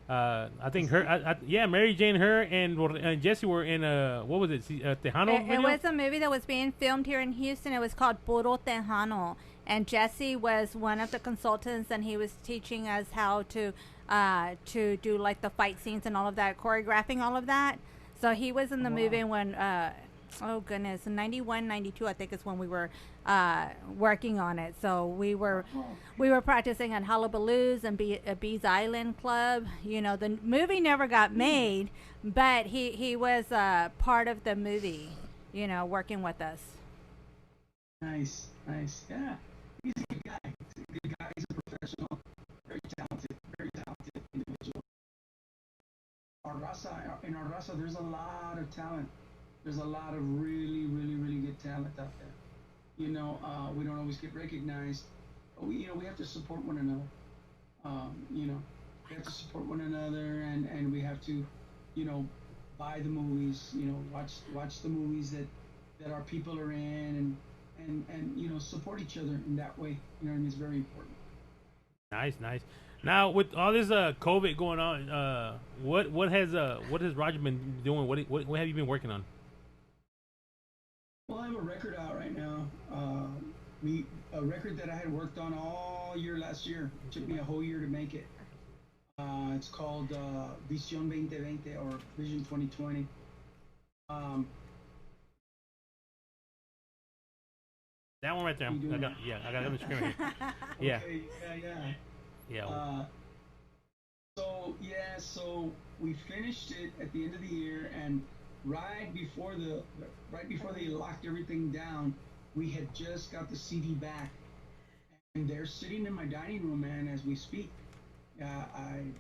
Speaker 7: I think her, yeah, Mary Jane, her, and Jesse were in what was it? Tejano video?
Speaker 6: It was a movie that was being filmed here in Houston. It was called Puro Tejano, and Jesse was one of the consultants, and he was teaching us how to do like the fight scenes and all of that, choreographing all of that. So he was in the movie when oh goodness, 91, 92, I think is when we were working on it. So we were practicing at Hullabaloos and Bees Island Club. You know, the movie never got made, but he was part of the movie, you know, working with us.
Speaker 10: Nice, yeah. He's a good guy. He's a professional, very talented individual. In our raza, there's a lot of talent. There's a lot of really good talent out there. You know, we don't always get recognized, but we have to support one another. You know, we have to support one another, and we have to, you know, buy the movies. You know, watch the movies that our people are in, and you know, support each other in that way. You know, and it's very important.
Speaker 7: Nice. Now, with all this COVID going on, what has Roger been doing? What have you been working on?
Speaker 10: Well, I have a record out right now. A record that I had worked on all year last year. It took me a whole year to make it. It's called Visión 2020 or Vision 2020.
Speaker 7: That one right there. I got it on the screen right here.
Speaker 10: Okay,
Speaker 7: Yeah.
Speaker 10: So we finished it at the end of the year, and right before they locked everything down, we had just got the CD back, and they're sitting in my dining room, man, as we speak. I've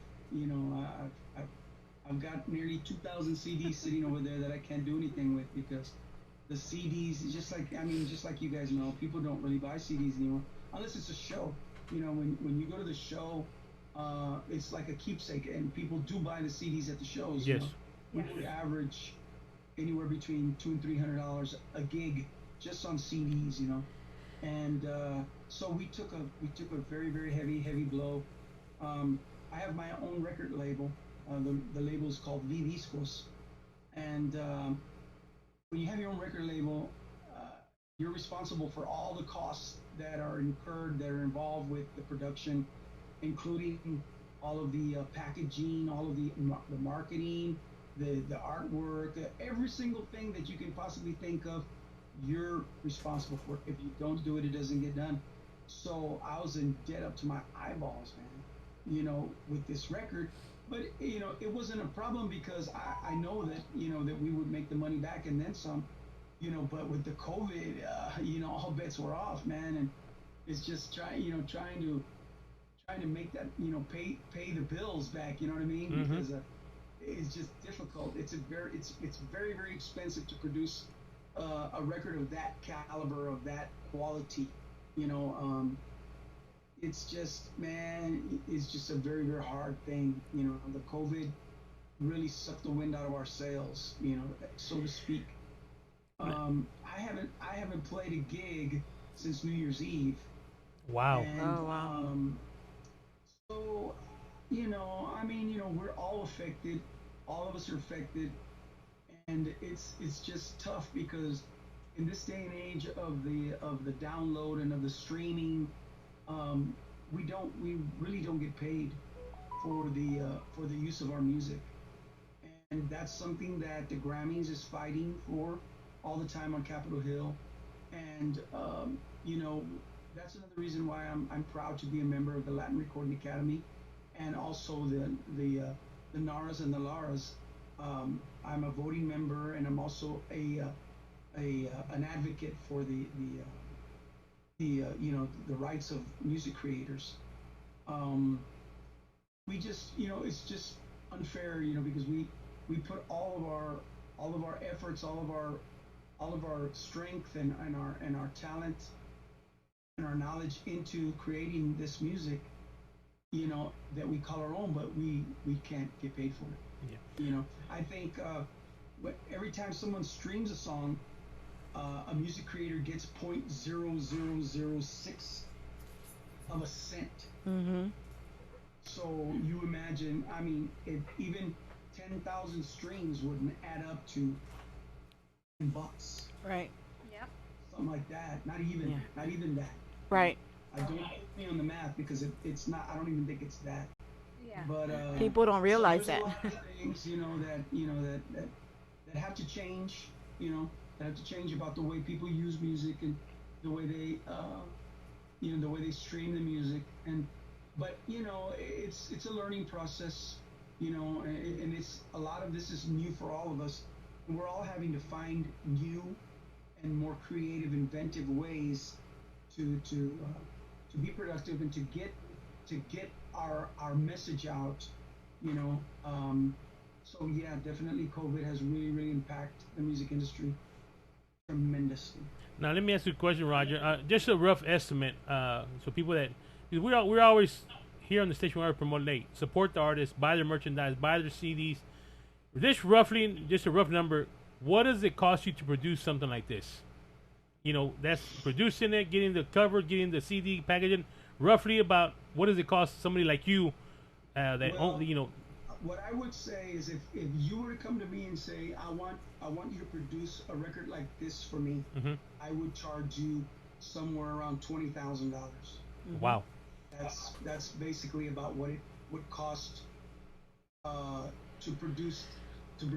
Speaker 10: got nearly 2,000 CDs sitting over there that I can't do anything with, because the CDs, just like you guys know, people don't really buy CDs anymore unless it's a show. You know, when you go to the show, it's like a keepsake, and people do buy the CDs at the shows.
Speaker 7: Yes.
Speaker 10: You know? We average anywhere between $200 and $300 a gig just on CDs, you know. And so we took a very heavy blow. I have my own record label. The label is called Viviscos, and when you have your own record label, you're responsible for all the costs that are incurred, that are involved with the production, including all of the packaging, all of the marketing, the artwork, every single thing that you can possibly think of, you're responsible for. If you don't do it, it doesn't get done. So I was in debt up to my eyeballs, man, you know, with this record. But, you know, it wasn't a problem, because I know that, you know, that we would make the money back and then some, you know. But with the COVID, you know, all bets were off, man. And it's just trying to make that, you know, pay the bills back, you know what I mean?
Speaker 7: Mm-hmm.
Speaker 10: Because it's just difficult. It's very expensive to produce a record of that caliber, of that quality, you know. It's just, man, it's just a very hard thing, you know. The COVID really sucked the wind out of our sails, you know, so to speak. I haven't played a gig since New Year's Eve.
Speaker 7: Wow.
Speaker 10: And, so, you know, I mean, you know, we're all affected. All of us are affected, and it's just tough, because in this day and age of the download and of the streaming, we really don't get paid for the use of our music, and that's something that the Grammys is fighting for all the time on Capitol Hill, and you know, that's another reason why I'm proud to be a member of the Latin Recording Academy, and also the NARAs and the LARAs. I'm a voting member, and I'm also an advocate for the you know, the rights of music creators. We just, you know, it's just unfair, you know, because we put all of our efforts, all of our all of our strength and our talent and our knowledge into creating this music, you know, that we call our own, but we can't get paid for it.
Speaker 7: Yeah.
Speaker 10: You know, I think every time someone streams a song, a music creator gets 0.0006 of a cent.
Speaker 5: Mm-hmm.
Speaker 10: So you imagine, I mean, if even 10,000 streams wouldn't add up to $10.
Speaker 5: Right.
Speaker 6: Yep.
Speaker 10: Something like that. Not even that.
Speaker 5: Right.
Speaker 10: I don't quote me on the math because it's not. I don't even think it's that.
Speaker 6: Yeah.
Speaker 10: But
Speaker 5: people don't realize
Speaker 10: so there's
Speaker 5: that.
Speaker 10: a lot of things, you know, that have to change. You know, that have to change about the way people use music and the way they, you know, the way they stream the music. But you know, it's a learning process. You know, and it's a lot of this is new for all of us. And we're all having to find new and more creative, inventive ways to be productive and to get our message out, you know. So yeah, definitely COVID has really impacted the music industry tremendously.
Speaker 7: Now let me ask you a question, Roger. Just a rough estimate, so people that we're always here on the station, we always promote late, support the artists, buy their merchandise, buy their CDs. Just roughly, just a rough number. What does it cost you to produce something like this? You know, that's producing it, getting the cover, getting the CD packaging. Roughly about what does it cost somebody like you that only, you know?
Speaker 10: What I would say is if you were to come to me and say, I want you to produce a record like this for me,
Speaker 7: Mm-hmm.
Speaker 10: I would charge you somewhere around $20,000.
Speaker 7: Wow.
Speaker 10: That's basically about what it would cost to produce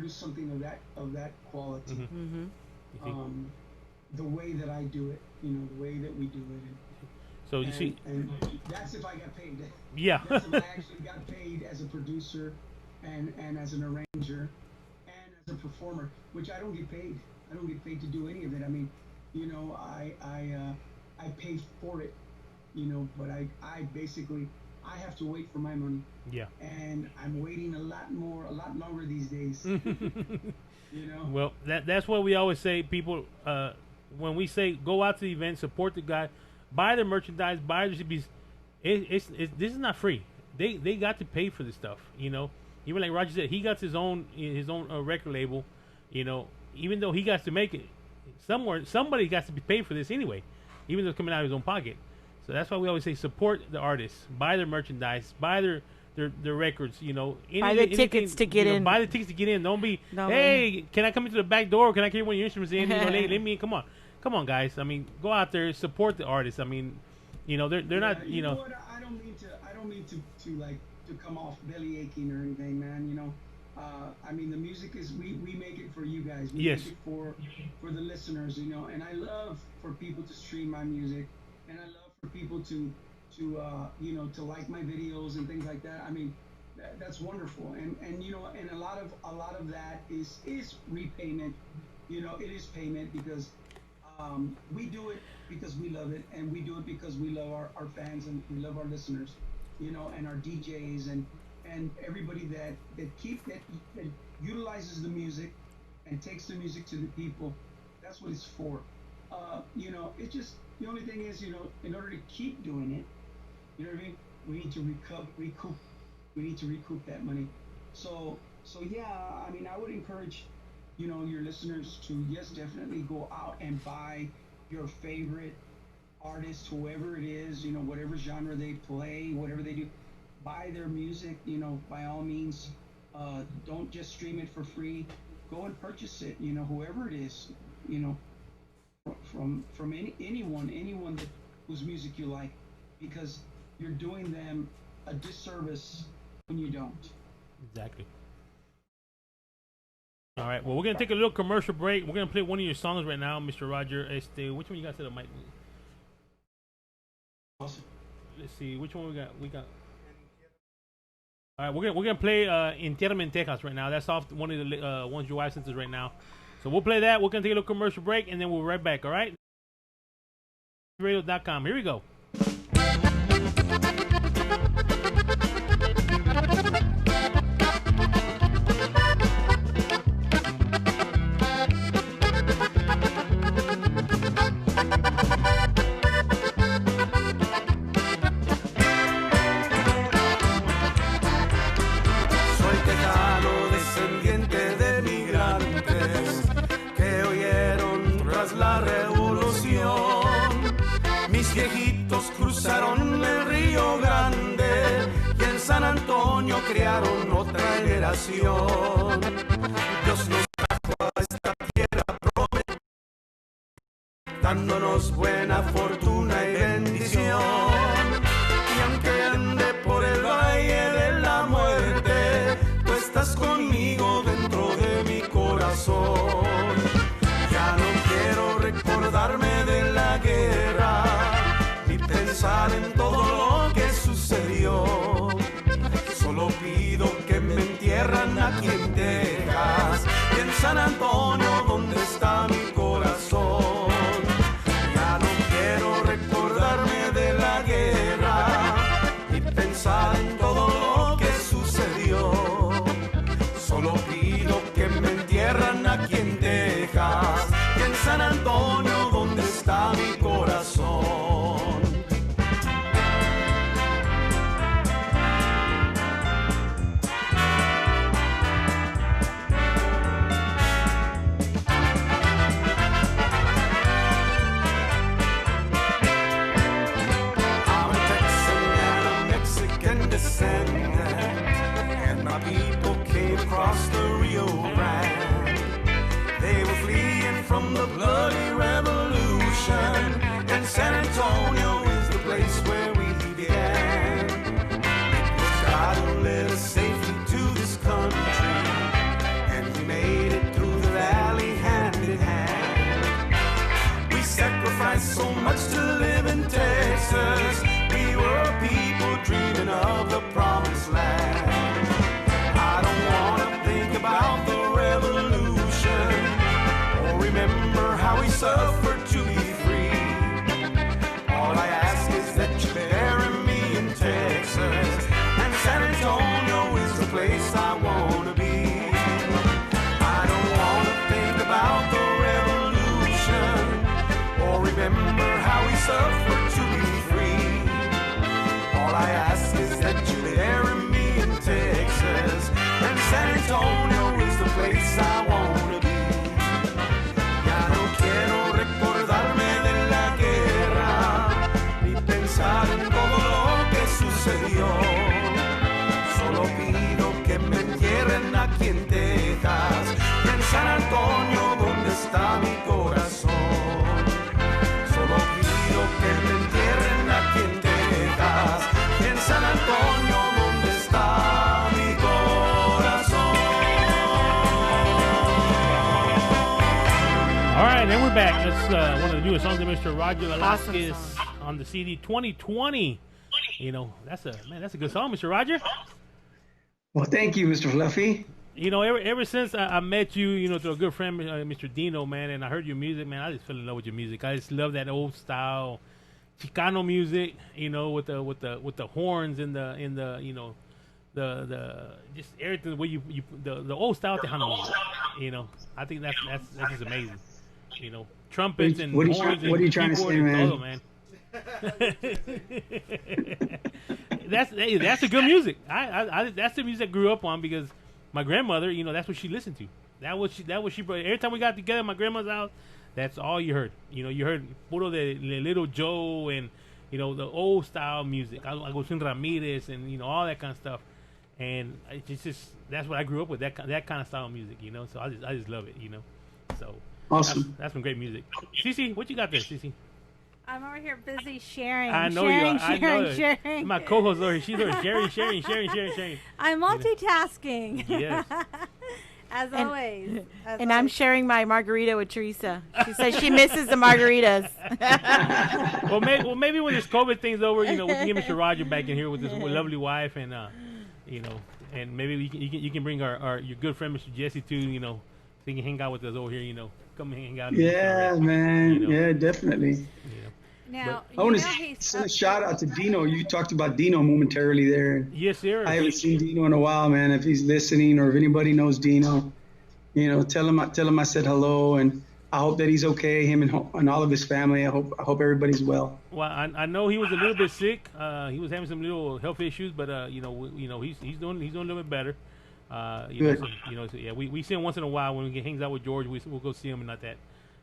Speaker 10: something of that quality.
Speaker 7: Mm-hmm.
Speaker 10: The way that I do it, you know, the way that we do it.
Speaker 7: So you see,
Speaker 10: and that's if I got paid.
Speaker 7: Yeah.
Speaker 10: That's if I actually got paid as a producer and as an arranger and as a performer, which I don't get paid. I don't get paid to do any of it. I mean, you know, I pay for it, you know, but I basically I have to wait for my money.
Speaker 7: Yeah.
Speaker 10: And I'm waiting a lot longer these days. You know.
Speaker 7: Well, that's what we always say, people. When we say go out to the event, support the guy, buy their merchandise, buy their CDs. This is not free. They got to pay for this stuff. You know, even like Roger said, he got his own record label. You know, even though he got to make it, somebody got to be paid for this anyway, even though it's coming out of his own pocket. So that's why we always say support the artists, buy their merchandise, buy their records, you know.
Speaker 5: Buy the tickets to get in.
Speaker 7: Buy the tickets to get in. Don't be, hey, can I come into the back door? Can I carry one of your instruments in? You know, let me, come on, guys. I mean, go out there, support the artists. I mean, you know, they're not, you know.
Speaker 10: What? I don't mean to come off belly aching or anything, man. You know, I mean, the music is we make it for you guys. We
Speaker 7: Yes.
Speaker 10: make it for the listeners, you know. And I love for people to stream my music, and I love for people to you know, to like my videos and things like that. I mean, that's wonderful. And you know, and a lot of that is repayment. You know, it is payment because we do it because we love it, and we do it because we love our fans and we love our listeners. You know, and our DJs and everybody that utilizes the music and takes the music to the people. That's what it's for. You know, it just, the only thing is, you know, in order to keep doing it, you know what I mean? We need to recoup. We need to recoup that money. So yeah, I mean, I would encourage, you know, your listeners to, yes, definitely go out and buy your favorite artist, whoever it is, you know, whatever genre they play, whatever they do, buy their music, you know, by all means. Don't just stream it for free. Go and purchase it, you know, whoever it is, you know, from anyone whose music you like, because you're doing them a disservice when you don't.
Speaker 7: Exactly. All right. Well, we're gonna take a little commercial break. We're gonna play one of your songs right now, Mr. Roger. Which one you got to the mic?
Speaker 10: Awesome.
Speaker 7: Let's see. Which one we got? All right. We're gonna play Entiérrame en Texas right now. That's off one of the ones your wife sent us right now. So we'll play that. We're gonna take a little commercial break, and then we'll be right back. All right. Radio.com. Here we go.
Speaker 2: crearon otra generación. Dios nos trajo a esta tierra dándonos buena fortuna y bendición. Y aunque ande por el valle de la muerte, tú estás conmigo dentro de mi corazón. Ya no quiero recordarme de la guerra, ni pensar en todo lo que sucedió. Solo pido que me entierran aquí en Texas y en San Antonio, donde está mi corazón. Ya no quiero recordarme de la guerra, ni pensar en todo lo que sucedió. Solo pido que me entierran aquí en Texas y en San Antonio, donde está mi corazón. I'm a Texan and a Mexican descendant, and my people came across the Rio Grande. They were fleeing from the bloody revolution, and San Antonio is the place where we began. It was God who led us safely to this country, and we made it through the valley hand in hand. We sacrificed so much to live in Texas. We were a people dreaming of the promised land. I don't want to think about the revolution or remember how we suffered to be free. All I ask is that you bury me in Texas, and San Antonio is the place I want to be. I don't want to think about the revolution or remember how we suffered to be free. All I ask is that you bury me in Texas, and San Antonio is the place I want to be. Ya no quiero recordarme de la guerra, ni pensar en todo lo que sucedió. Solo pido que me entierren aquí en Texas y en San Antonio, donde está mi corazón. Solo pido que me entierren aquí en Texas y en San Antonio, donde está mi corazón.
Speaker 7: All right, and we're back. That's one of the newest songs of Mr. Roger Velasquez on the CD 2020. You know, that's a good song, Mr. Roger.
Speaker 10: Well, thank you, Mr. Fluffy.
Speaker 7: You know, ever since I met you, you know, through a good friend, Mr. Dino, man, and I heard your music, man, I just fell in love with your music. I just love that old style Chicano music, you know, with the horns and the you know, the just everything the way the old style Tejano music. You know, I think that's just amazing. You know, trumpets and horns and
Speaker 10: what are you trying to say, man?
Speaker 7: Todo, man. that's a good music. I that's the music I grew up on because my grandmother, you know, that's what she listened to. That was she brought. Every time we got together at my grandma's house, that's all you heard. You know, you heard puro de Little Joe and, you know, the old style music. Agustin Ramirez and, you know, all that kind of stuff. And it's just that's what I grew up with, that kind of style of music, you know. So I just love it, you know. So
Speaker 10: awesome.
Speaker 7: That's some great music. Cece, what you got there, Cece?
Speaker 6: I'm over here busy sharing.
Speaker 7: I know
Speaker 6: sharing,
Speaker 7: you are.
Speaker 6: sharing,
Speaker 7: I know
Speaker 6: sharing.
Speaker 7: My co-host over here, she's over sharing.
Speaker 6: I'm multitasking.
Speaker 7: Yes.
Speaker 6: As always.
Speaker 5: And I'm sharing my margarita with Teresa. She says she misses the margaritas.
Speaker 7: well, maybe when this COVID thing's over, you know, we can get Mr. Roger back in here with his lovely wife, and you know, and maybe you can bring your good friend Mr. Jesse too, you know, so he can hang out with us over here, you know, come hang out.
Speaker 10: Yeah, man.
Speaker 7: You know.
Speaker 10: Yeah, definitely.
Speaker 7: You know.
Speaker 6: Now,
Speaker 10: I want to send a shout out to Dino. You talked about Dino momentarily there.
Speaker 7: Yes, sir.
Speaker 10: I haven't seen Dino in a while, man. If he's listening or if anybody knows Dino, you know, tell him I said hello, and I hope that he's okay. Him and all of his family. I hope everybody's well.
Speaker 7: Well, I know he was a little bit sick. He was having some little health issues, but you know, he's doing a little bit better.
Speaker 10: Good.
Speaker 7: So yeah, we see him once in a while when he hangs out with George. We'll go see him and not that,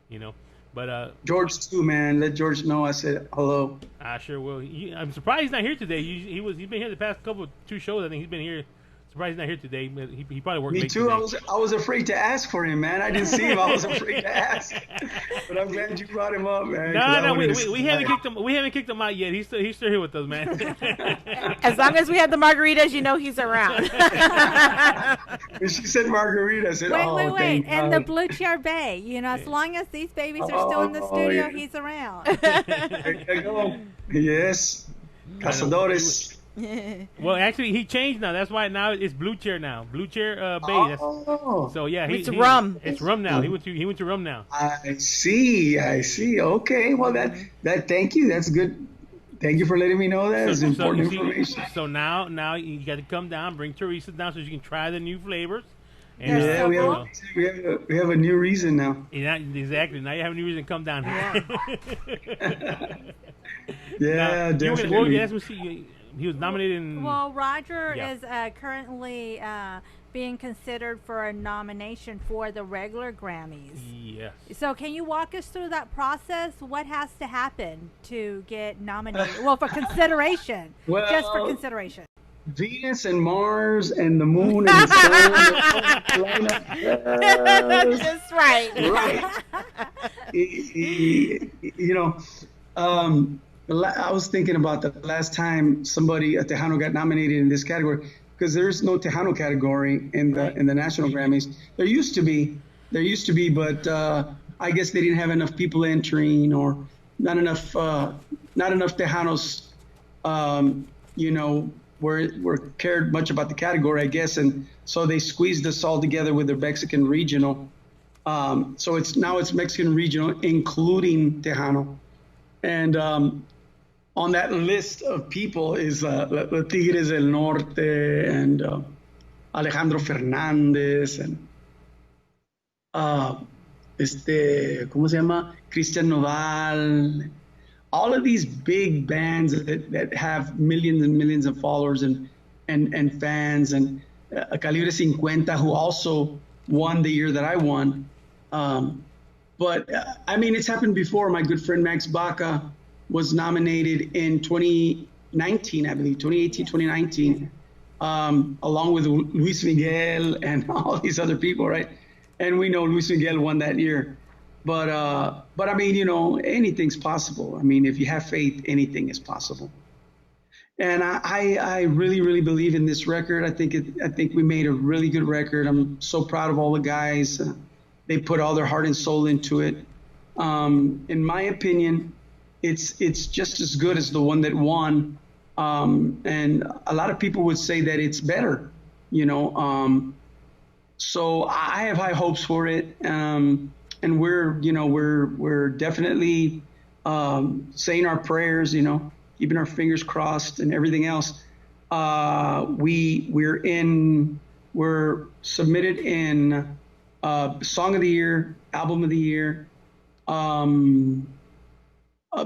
Speaker 7: you know. But
Speaker 10: George too, man. Let George know I said hello.
Speaker 7: I sure will. I'm surprised he's not here today. He's been here the past two shows. I think he's been here surprised he's not here today. He probably worked
Speaker 10: Me
Speaker 7: late
Speaker 10: too.
Speaker 7: today.
Speaker 10: I was afraid to ask for him, man. I didn't see him. I was afraid to ask. But I'm glad you brought him up, man.
Speaker 7: No, we haven't kicked him. We haven't kicked him out yet. He's still here with us, man.
Speaker 5: As long as we have the margaritas, you know he's around.
Speaker 10: When she said margarita, I said,
Speaker 6: wait. And the blue chair bay. You know, as long as these babies are still in the studio, he's around.
Speaker 10: There you go. Yes. Cazadores.
Speaker 7: Well, actually, he changed now. That's why now it's blue chair now. Blue chair bay. So yeah,
Speaker 5: it's rum.
Speaker 7: It's rum now. He went to rum now.
Speaker 10: I see. Okay. Well, that. Thank you. That's good. Thank you for letting me know that. It's important information.
Speaker 7: So now you got to come down, bring Teresa down so she can try the new flavors. And,
Speaker 10: yeah, we have a new reason now.
Speaker 7: Yeah, exactly. Now you have a new reason to come down here.
Speaker 10: Yeah,
Speaker 7: now,
Speaker 10: definitely.
Speaker 7: He was nominated in...
Speaker 6: Well, Roger is currently being considered for a nomination for the regular Grammys.
Speaker 7: Yes.
Speaker 6: So can you walk us through that process? What has to happen to get nominated? Well, for consideration. Just for consideration.
Speaker 10: Venus and Mars and the moon and the sun.
Speaker 5: That's right.
Speaker 10: You know, I was thinking about the last time somebody, a Tejano, got nominated in this category, because there's no Tejano category in the national Grammys. There used to be, but I guess they didn't have enough people entering, or not enough Tejanos, were cared much about the category, I guess, and so they squeezed us all together with the Mexican regional. So it's Mexican regional, including Tejano, and on that list of people is the Tigres del Norte and Alejandro Fernández and ¿cómo se llama? Cristian Nodal. All of these big bands that have millions and millions of followers and fans, and Calibre 50, who also won the year that I won. But I mean, it's happened before. My good friend Max Baca was nominated in 2019, I believe, 2018, 2019, along with Luis Miguel and all these other people, right? And we know Luis Miguel won that year. But I mean, anything's possible. I mean, if you have faith, anything is possible. And I really, really believe in this record. I think we made a really good record. I'm so proud of all the guys. They put all their heart and soul into it. In my opinion, it's just as good as the one that won. And a lot of people would say that it's better, so I have high hopes for it. And we're definitely saying our prayers, keeping our fingers crossed and everything else. We're submitted in Song of the Year, Album of the Year,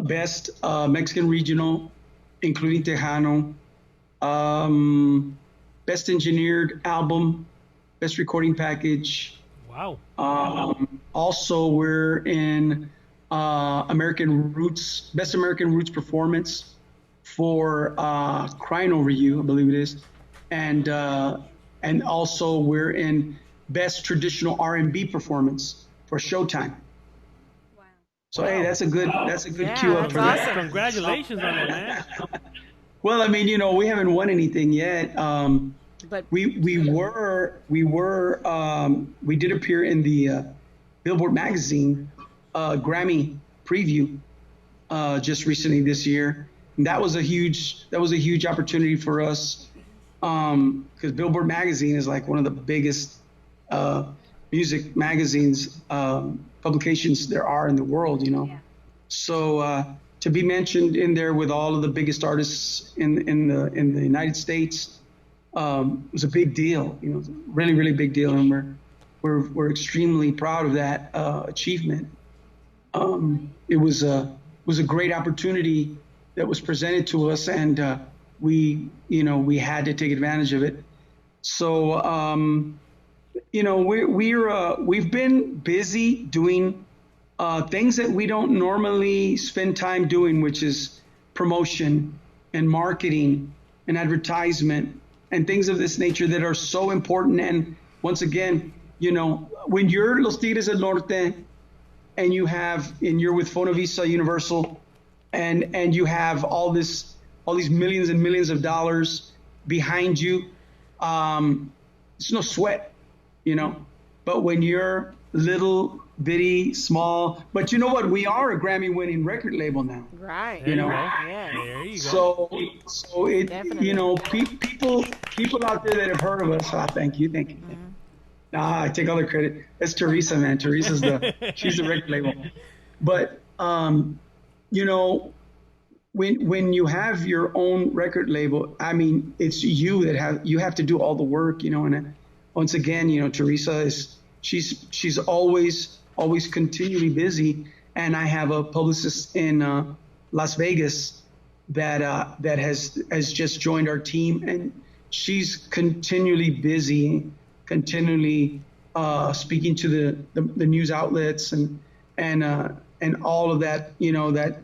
Speaker 10: Best Mexican Regional, including Tejano, Best Engineered Album, Best Recording Package.
Speaker 7: Wow.
Speaker 10: Also, we're in American Roots, Best American Roots Performance for Crying Over You, I believe it is, and also we're in Best Traditional R&B Performance for Showtime.
Speaker 6: Wow.
Speaker 10: So hey, that's a good cue up for that.
Speaker 5: Awesome.
Speaker 7: Congratulations on that, man.
Speaker 10: Well, I mean, we haven't won anything yet.
Speaker 5: But
Speaker 10: we did appear in the Billboard magazine Grammy preview just recently this year. And that was a huge opportunity for us, because Billboard magazine is like one of the biggest music magazines publications there are in the world, Yeah. So to be mentioned in there with all of the biggest artists in the United States was a big deal, really, really big deal, and we're extremely proud of that achievement. It was a great opportunity that was presented to us, and we had to take advantage of it. So we've been busy doing things that we don't normally spend time doing, which is promotion and marketing and advertisement. and things of this nature that are so important. And once again, you know, when you're Los Tigres del Norte and you're with Fonavisa Universal and you have all these millions and millions of dollars behind you, it's no sweat, you know. But when you're little bitty small, but you know what, we are a Grammy winning record label now,
Speaker 5: right?
Speaker 10: You know,
Speaker 5: yeah,
Speaker 7: there you go.
Speaker 10: So it Definitely. You know, people out there that have heard of us, thank you. Nah, I take all the credit. That's Teresa, man. Teresa's she's the record label. But you know, when you have your own record label, I mean, it's you have to do all the work, you know. And once again, you know, Teresa she's always continually busy, and I have a publicist in Las Vegas that has just joined our team, and she's continually busy, continually speaking to the news outlets and all of that, you know, that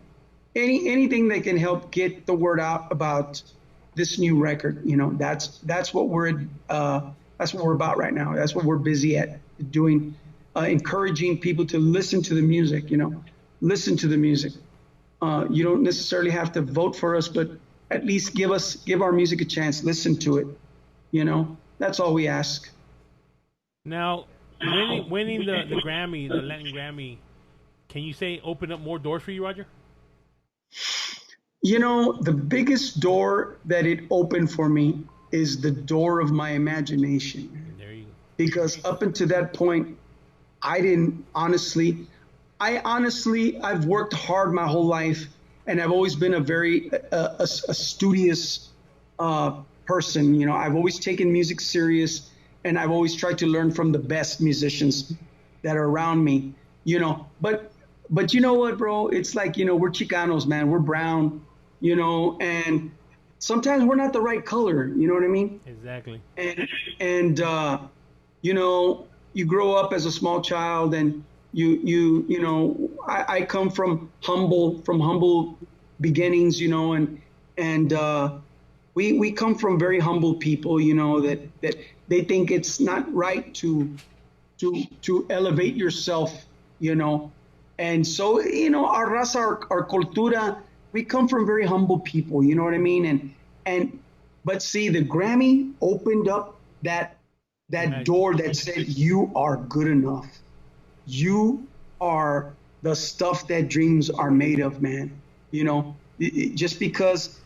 Speaker 10: anything that can help get the word out about this new record, you know, that's what we're about right now. That's what we're busy at doing, encouraging people to listen to the music, you know, listen to the music. You don't necessarily have to vote for us, but at least give our music a chance, listen to it, you know, that's all we ask.
Speaker 7: Now, winning the Grammy, the Latin Grammy, can you say open up more doors for you, Roger?
Speaker 10: You know, the biggest door that it opened for me is the door of my imagination.
Speaker 7: There you go.
Speaker 10: Because up until that point, I've worked hard my whole life, and I've always been a very a studious person. You know, I've always taken music serious, and I've always tried to learn from the best musicians that are around me. You know, but you know what, bro? It's like, you know, we're Chicanos, man. We're brown, you know, and sometimes we're not the right color. You know what I mean?
Speaker 7: Exactly.
Speaker 10: And you know, you grow up as a small child, and you know, I come from humble beginnings, you know, and we come from very humble people, you know, that they think it's not right to elevate yourself, you know. And so, you know, our raza, our cultura, we come from very humble people, you know what I mean? But see, the Grammy opened up that door that said, you are good enough. You are the stuff that dreams are made of, man. You know, just because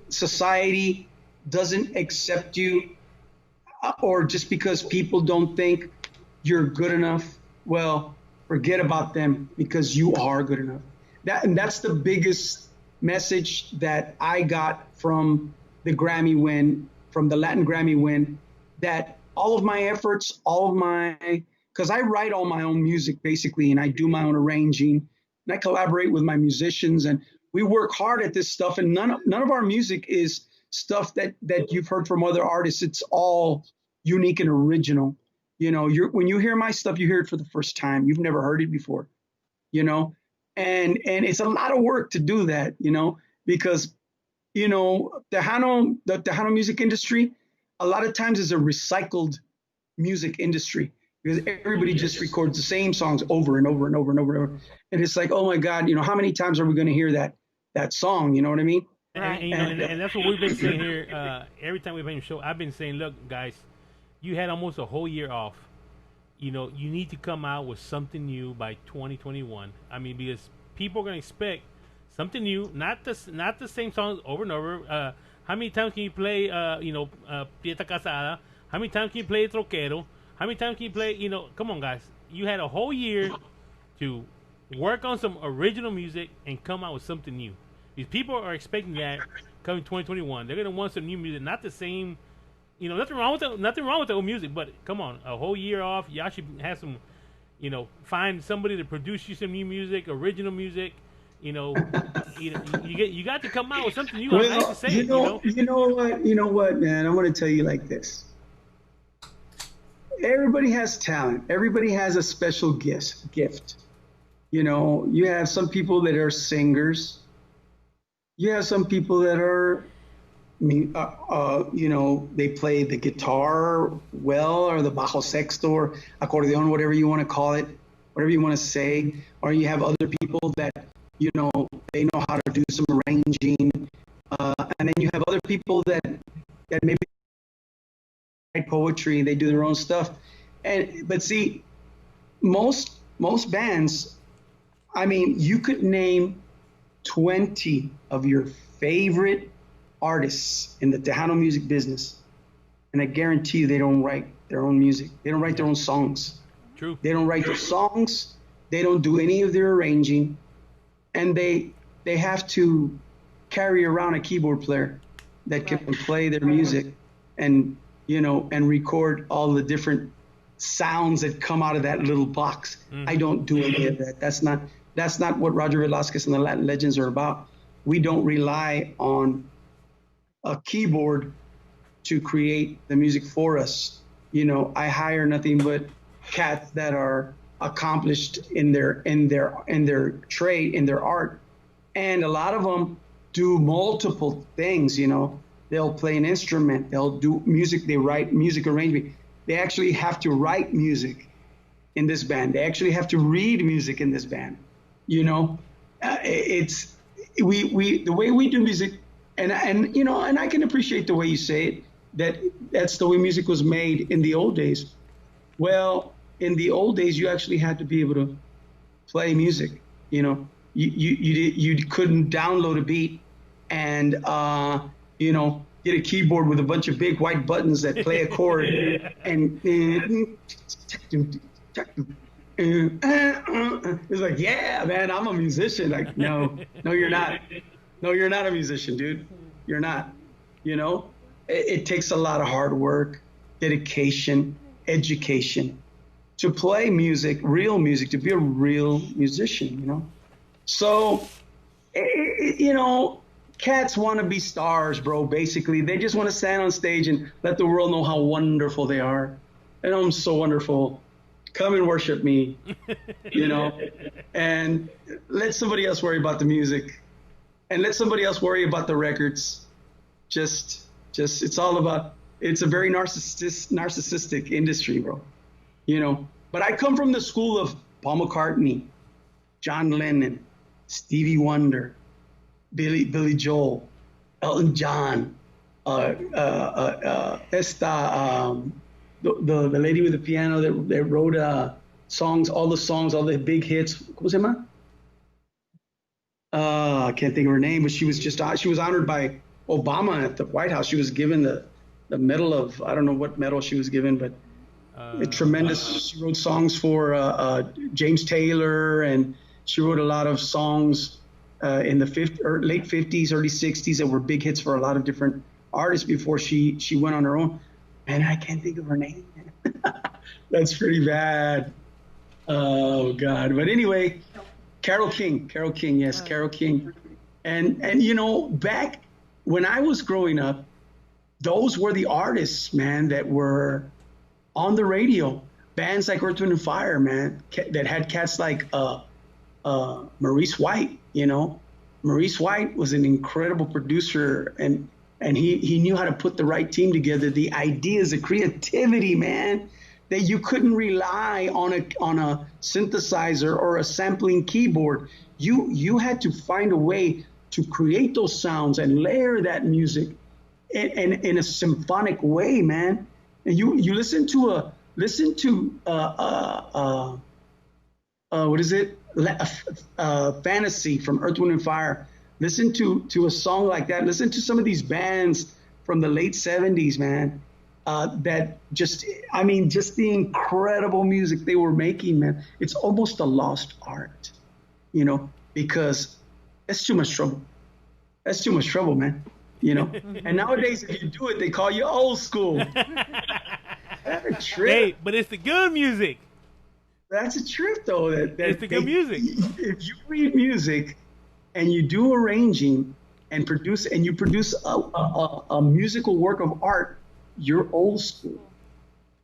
Speaker 10: society doesn't accept you, or just because people don't think you're good enough, well, forget about them, because you are good enough. That's the biggest message that I got from the Grammy win, from the Latin Grammy win, that all of my efforts, because I write all my own music basically, and I do my own arranging, and I collaborate with my musicians, and we work hard at this stuff. And none of our music is stuff that you've heard from other artists. It's all unique and original. You know, when you hear my stuff, you hear it for the first time. You've never heard it before, you know, and it's a lot of work to do that, you know, because, you know, the Tejano music industry, a lot of times is a recycled music industry, because everybody just records the same songs over and over and over and over and over. And it's like, oh my God, you know, how many times are we going to hear that song? You know what I mean?
Speaker 7: And that's what we've been saying here. Every time we've been on the show, I've been saying, look, guys, you had almost a whole year off. You know, you need to come out with something new by 2021. I mean, because people are going to expect something new, not the same songs over and over. How many times can you play, Pieta Casada? How many times can you play Troquero? How many times can you play, you know, come on, guys. You had a whole year to work on some original music and come out with something new. These people are expecting that coming 2021. They're going to want some new music, not the same. You know, nothing wrong with the old music, but come on, a whole year off. Y'all should have some, you know, find somebody to produce you some new music, original music. You know, you got to come out with something new.
Speaker 10: Well,
Speaker 7: I hate to say
Speaker 10: you know what, man? I'm going to tell you like this. Everybody has talent. Everybody has a special gift. You know, you have some people that are singers. You have some people that are they play the guitar well, or the bajo sexto, or accordion, whatever you want to call it, whatever you want to say. Or you have other people that, they know how to do some arranging. And then you have other people that maybe write poetry, they do their own stuff. But see, most bands, I mean, you could name 20 of your favorite artists in the Tejano music business, and I guarantee you they don't write their own music. They don't write their own songs.
Speaker 7: True.
Speaker 10: They don't write their songs. They don't do any of their arranging, and they have to carry around a keyboard player that can play their music and record all the different sounds that come out of that little box. I don't do any of that. That's not what Roger Velasquez and the Latin Legends are about. We don't rely on a keyboard to create the music for us. I hire nothing but cats that are accomplished in their trade, in their art, and a lot of them do multiple things. They'll play an instrument, they'll do music, they write music arrangement. They actually have to write music in this band. They actually have to read music in this band. It's the way we do music, and I can appreciate the way you say it, that's the way music was made in the old days. Well, in the old days, you actually had to be able to play music. You couldn't download a beat and get a keyboard with a bunch of big white buttons that play a chord and it's like, yeah, man, I'm a musician. Like, no, you're not. No, you're not a musician, dude. You're not. It takes a lot of hard work, dedication, education to play music, real music, to be a real musician, So, cats want to be stars, bro. Basically, they just want to stand on stage and let the world know how wonderful they are. And I'm so wonderful. Come and worship me, and let somebody else worry about the music, and let somebody else worry about the records. Just it's a very narcissistic industry, bro. But I come from the school of Paul McCartney, John Lennon, Stevie Wonder, Billy Joel, Elton John, the lady with the piano that wrote songs, all the big hits. ¿Cómo se llama? I can't think of her name, but she was honored by Obama at the White House. She was given the medal of, I don't know what medal she was given, but tremendous. She wrote songs for James Taylor, and she wrote a lot of songs in the late 50s, early 60s that were big hits for a lot of different artists before she went on her own. And I can't think of her name. That's pretty bad. Oh, God. But anyway, Carole King. Yes, Carole King. And back when I was growing up, those were the artists, man, that were on the radio. Bands like Earth, Wind & Fire, man, that had cats like Maurice White, Maurice White was an incredible producer, and he knew how to put the right team together. The ideas, the creativity, man, that you couldn't rely on a synthesizer or a sampling keyboard. You had to find a way to create those sounds and layer that music in a symphonic way, man. And you listen to what is it? Fantasy from Earth, Wind & Fire. Listen to a song like that. Listen to some of these bands from the late 70s, man. Just the incredible music they were making, man. It's almost a lost art, because that's too much trouble. That's too much trouble, man. And nowadays, if you do it, they call you old school. That's a trip.
Speaker 7: Hey, but it's the good music.
Speaker 10: That's a trip, though.
Speaker 7: It's the good music.
Speaker 10: If you read music and you do arranging and produce a musical work of art, you're old school.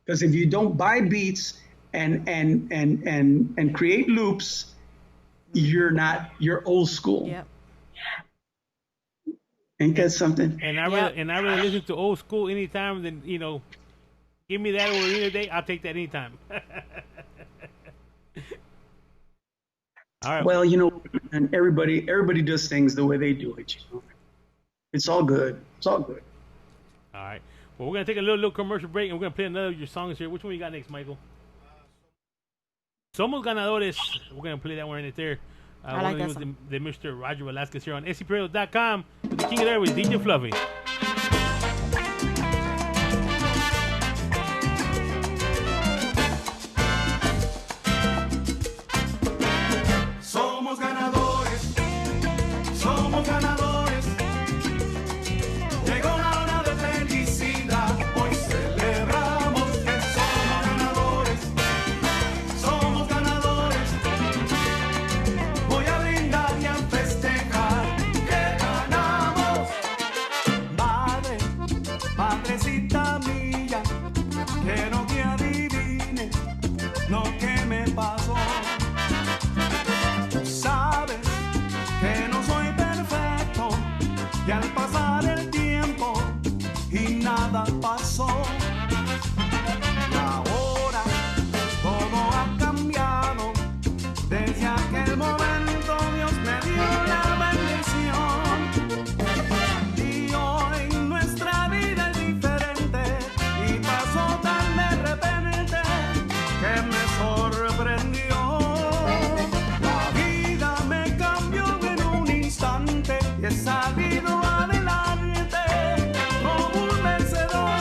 Speaker 10: Because if you don't buy beats and create loops, you're old school.
Speaker 5: Yep.
Speaker 10: Ain't that something?
Speaker 7: And I rather listen to old school anytime than give me that over any day. I'll take that anytime. All right.
Speaker 10: Well, and everybody does things the way they do it. It's all good. It's all good.
Speaker 7: All right. Well, we're gonna take a little commercial break, and we're gonna play another of your songs here. Which one you got next, Michael? Somos Ganadores. We're gonna play that one right there.
Speaker 5: I like that
Speaker 7: song. The Mr. Roger Velasquez here on scperiod.com with the King of the Air with DJ Fluffy.
Speaker 3: Somos ganadores, somos ganadores. Llegó la hora de felicidad, hoy celebramos que somos ganadores, somos ganadores. Voy a brindar y a festejar que ganamos. Madre, madrecita mía, quiero que adivines lo que me pasó. Sabes que no soy perfecto y al pasar el tiempo y nada pasó. Y ahora todo ha cambiado. Desde aquel momento Dios me dio la bendición. Y hoy nuestra vida es diferente y pasó tan de repente que me sorprendió. He salido adelante como un vencedor.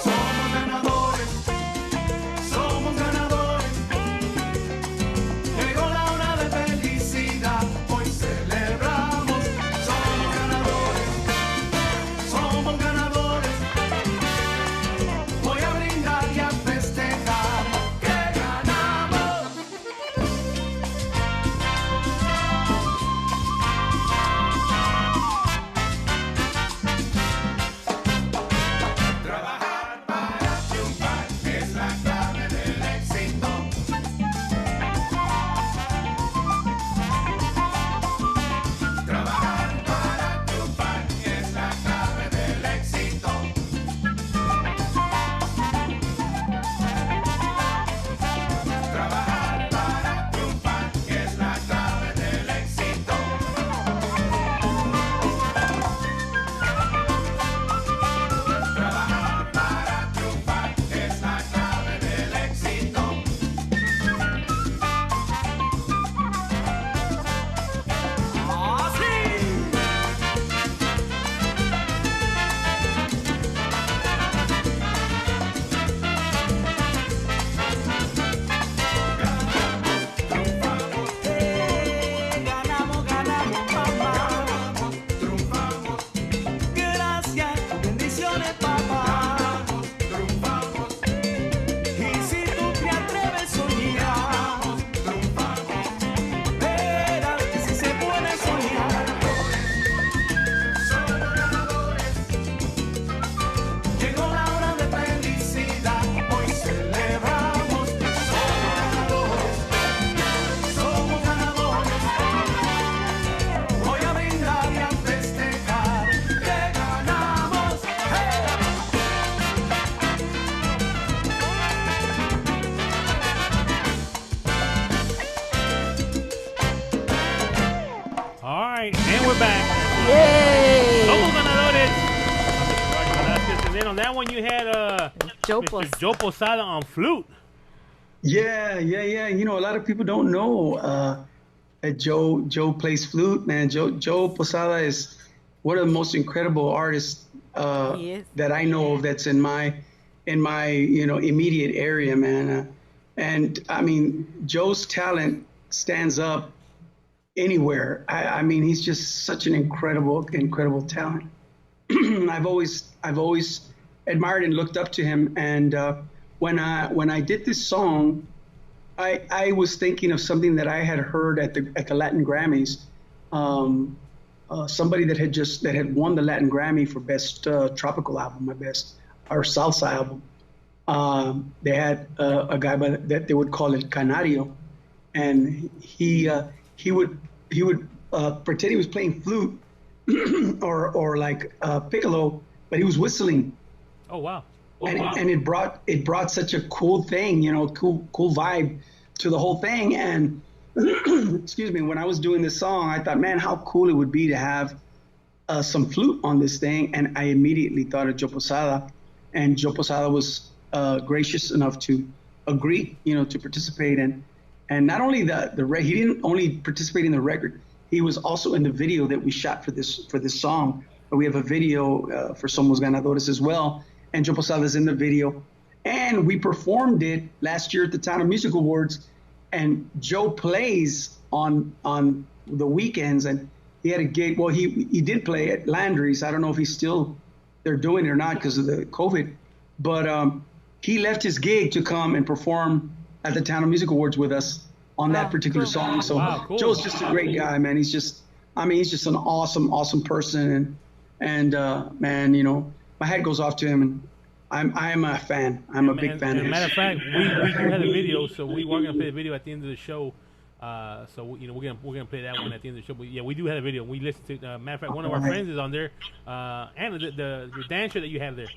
Speaker 3: Somos ganadores, somos ganadores. Llegó la hora de felicidad, hoy celebramos. Somos ganadores, somos ganadores. Voy a brindar y a festejar que ganamos.
Speaker 7: we're back.
Speaker 5: Yay!
Speaker 7: Somos ganadores. Roger Velasquez. And then on that one, you had Mr. Joe Posada on flute.
Speaker 10: Yeah. You know, a lot of people don't know that Joe plays flute, man. Joe Posada is one of the most incredible artists that I know of that's in my immediate area, man. And I mean, Joe's talent stands up anywhere. I mean, he's just such an incredible talent. I've always admired and looked up to him. And when I did this song, I was thinking of something that I had heard at the Latin Grammys. Somebody that had won the Latin Grammy for best tropical album, or salsa album. They had a guy that they would call it Canario, and he would pretend he was playing flute or like piccolo, but he was whistling.
Speaker 7: Oh wow!
Speaker 10: And it brought such a cool thing, cool vibe to the whole thing. And excuse me, when I was doing this song, I thought, man, how cool it would be to have some flute on this thing. And I immediately thought of Joe Posada, and Joe Posada was gracious enough to agree, to participate. And not only he didn't only participate in the record, he was also in the video that we shot for this song. We have a video for Somos Ganadores as well, and Joe Posada's in the video. And we performed it last year at the Tejano Music Awards, and Joe plays on the weekends, and he had a gig. Well, he did play at Landry's. I don't know if they're doing it or not because of the COVID, but he left his gig to come and perform at the Tejano Music Awards with us on that particular song. So cool. Joe's just a great guy, man. He's just an awesome person, and man, my hat goes off to him, and I'm a fan. I'm a big fan.
Speaker 7: As a matter of fact, we do have a video, so we were gonna play the video at the end of the show. So we're gonna play that one at the end of the show. But yeah, we do have a video. We listened to. Matter of fact, one of our friends is on there. Anna, the dancer that you have there.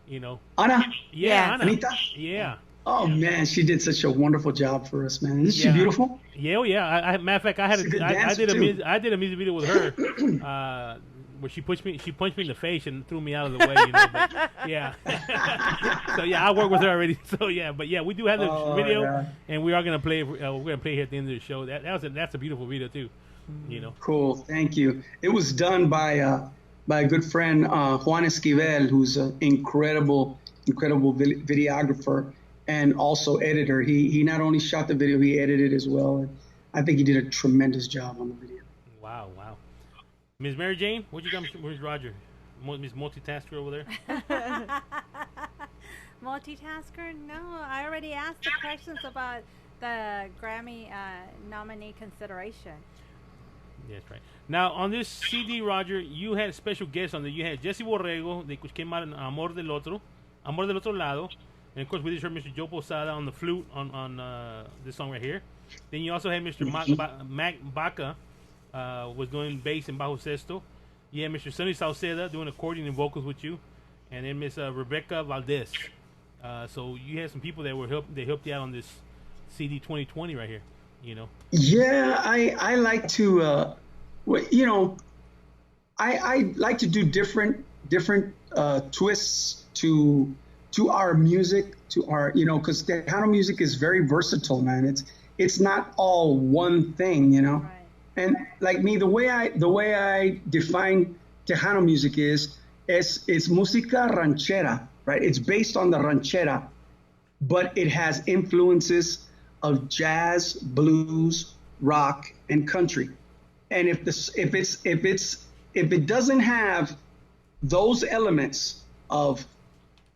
Speaker 10: Anna.
Speaker 7: Yeah, Anna.
Speaker 10: Anita.
Speaker 7: Yeah.
Speaker 10: Oh man, she did such a wonderful job for us, man. Isn't she beautiful?
Speaker 7: Yeah, yeah. Matter of fact, I did a music video with her. Where she punched me in the face and threw me out of the way, But, yeah. So yeah, I work with her already. So yeah, but yeah, we do have the video, and we are gonna play. We're gonna play here at the end of the show. That's a beautiful video too,
Speaker 10: Cool, thank you. It was done by a good friend, Juan Esquivel, who's an incredible videographer and also editor. He not only shot the video, he edited as well. And I think he did a tremendous job on the video.
Speaker 7: Wow. Ms. Mary Jane, what you got? Where's Roger? Miss Multitasker over there?
Speaker 6: Multitasker? No, I already asked the questions about the Grammy nominee consideration.
Speaker 7: Yes, right. Now, on this CD, Roger, you had special guests on there. You had Jesse Borrego, which came out in Amor del Otro Lado. And, of course, we just heard Mr. Joe Posada on the flute on this song right here. Then you also had Mr. Mac Baca, was doing bass and bajo sexto. You had Mr. Sonny Sauceda doing accordion and vocals with you, and then Miss Rebecca Valdez. So you had some people that helped you out on this CD 2020 right here.
Speaker 10: Yeah, I like to, I like to do different twists to our music, to our, because Tejano music is very versatile, man. It's not all one thing, Right. And like me, the way I define Tejano music is música ranchera, right? It's based on the ranchera, but it has influences of jazz, blues, rock, and country. And if it doesn't have those elements of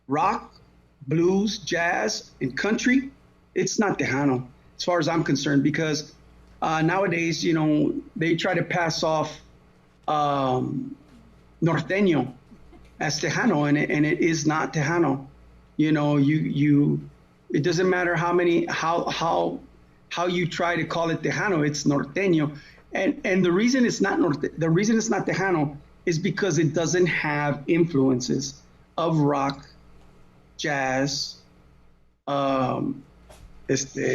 Speaker 10: rock, blues, jazz, and country, it's not Tejano, as far as I'm concerned, because nowadays, they try to pass off norteño as Tejano, and it is not Tejano. It doesn't matter how you try to call it Tejano, it's norteño. And the reason it's not Tejano is because it doesn't have influences of rock, jazz,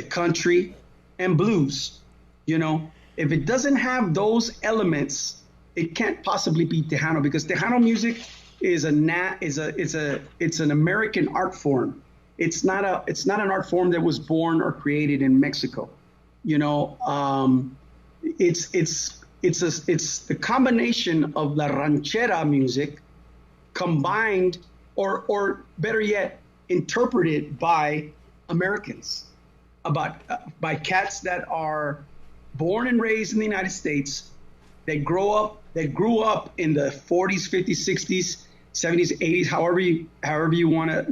Speaker 10: country, and blues. If it doesn't have those elements, it can't possibly be Tejano, because Tejano music is it's an American art form. It's not an art form that was born or created in Mexico. It's the combination of la ranchera music combined, or better yet, interpreted by Americans, by cats that are born and raised in the United States. They grew up in the 40s, 50s, 60s, 70s, 80s, however you want to,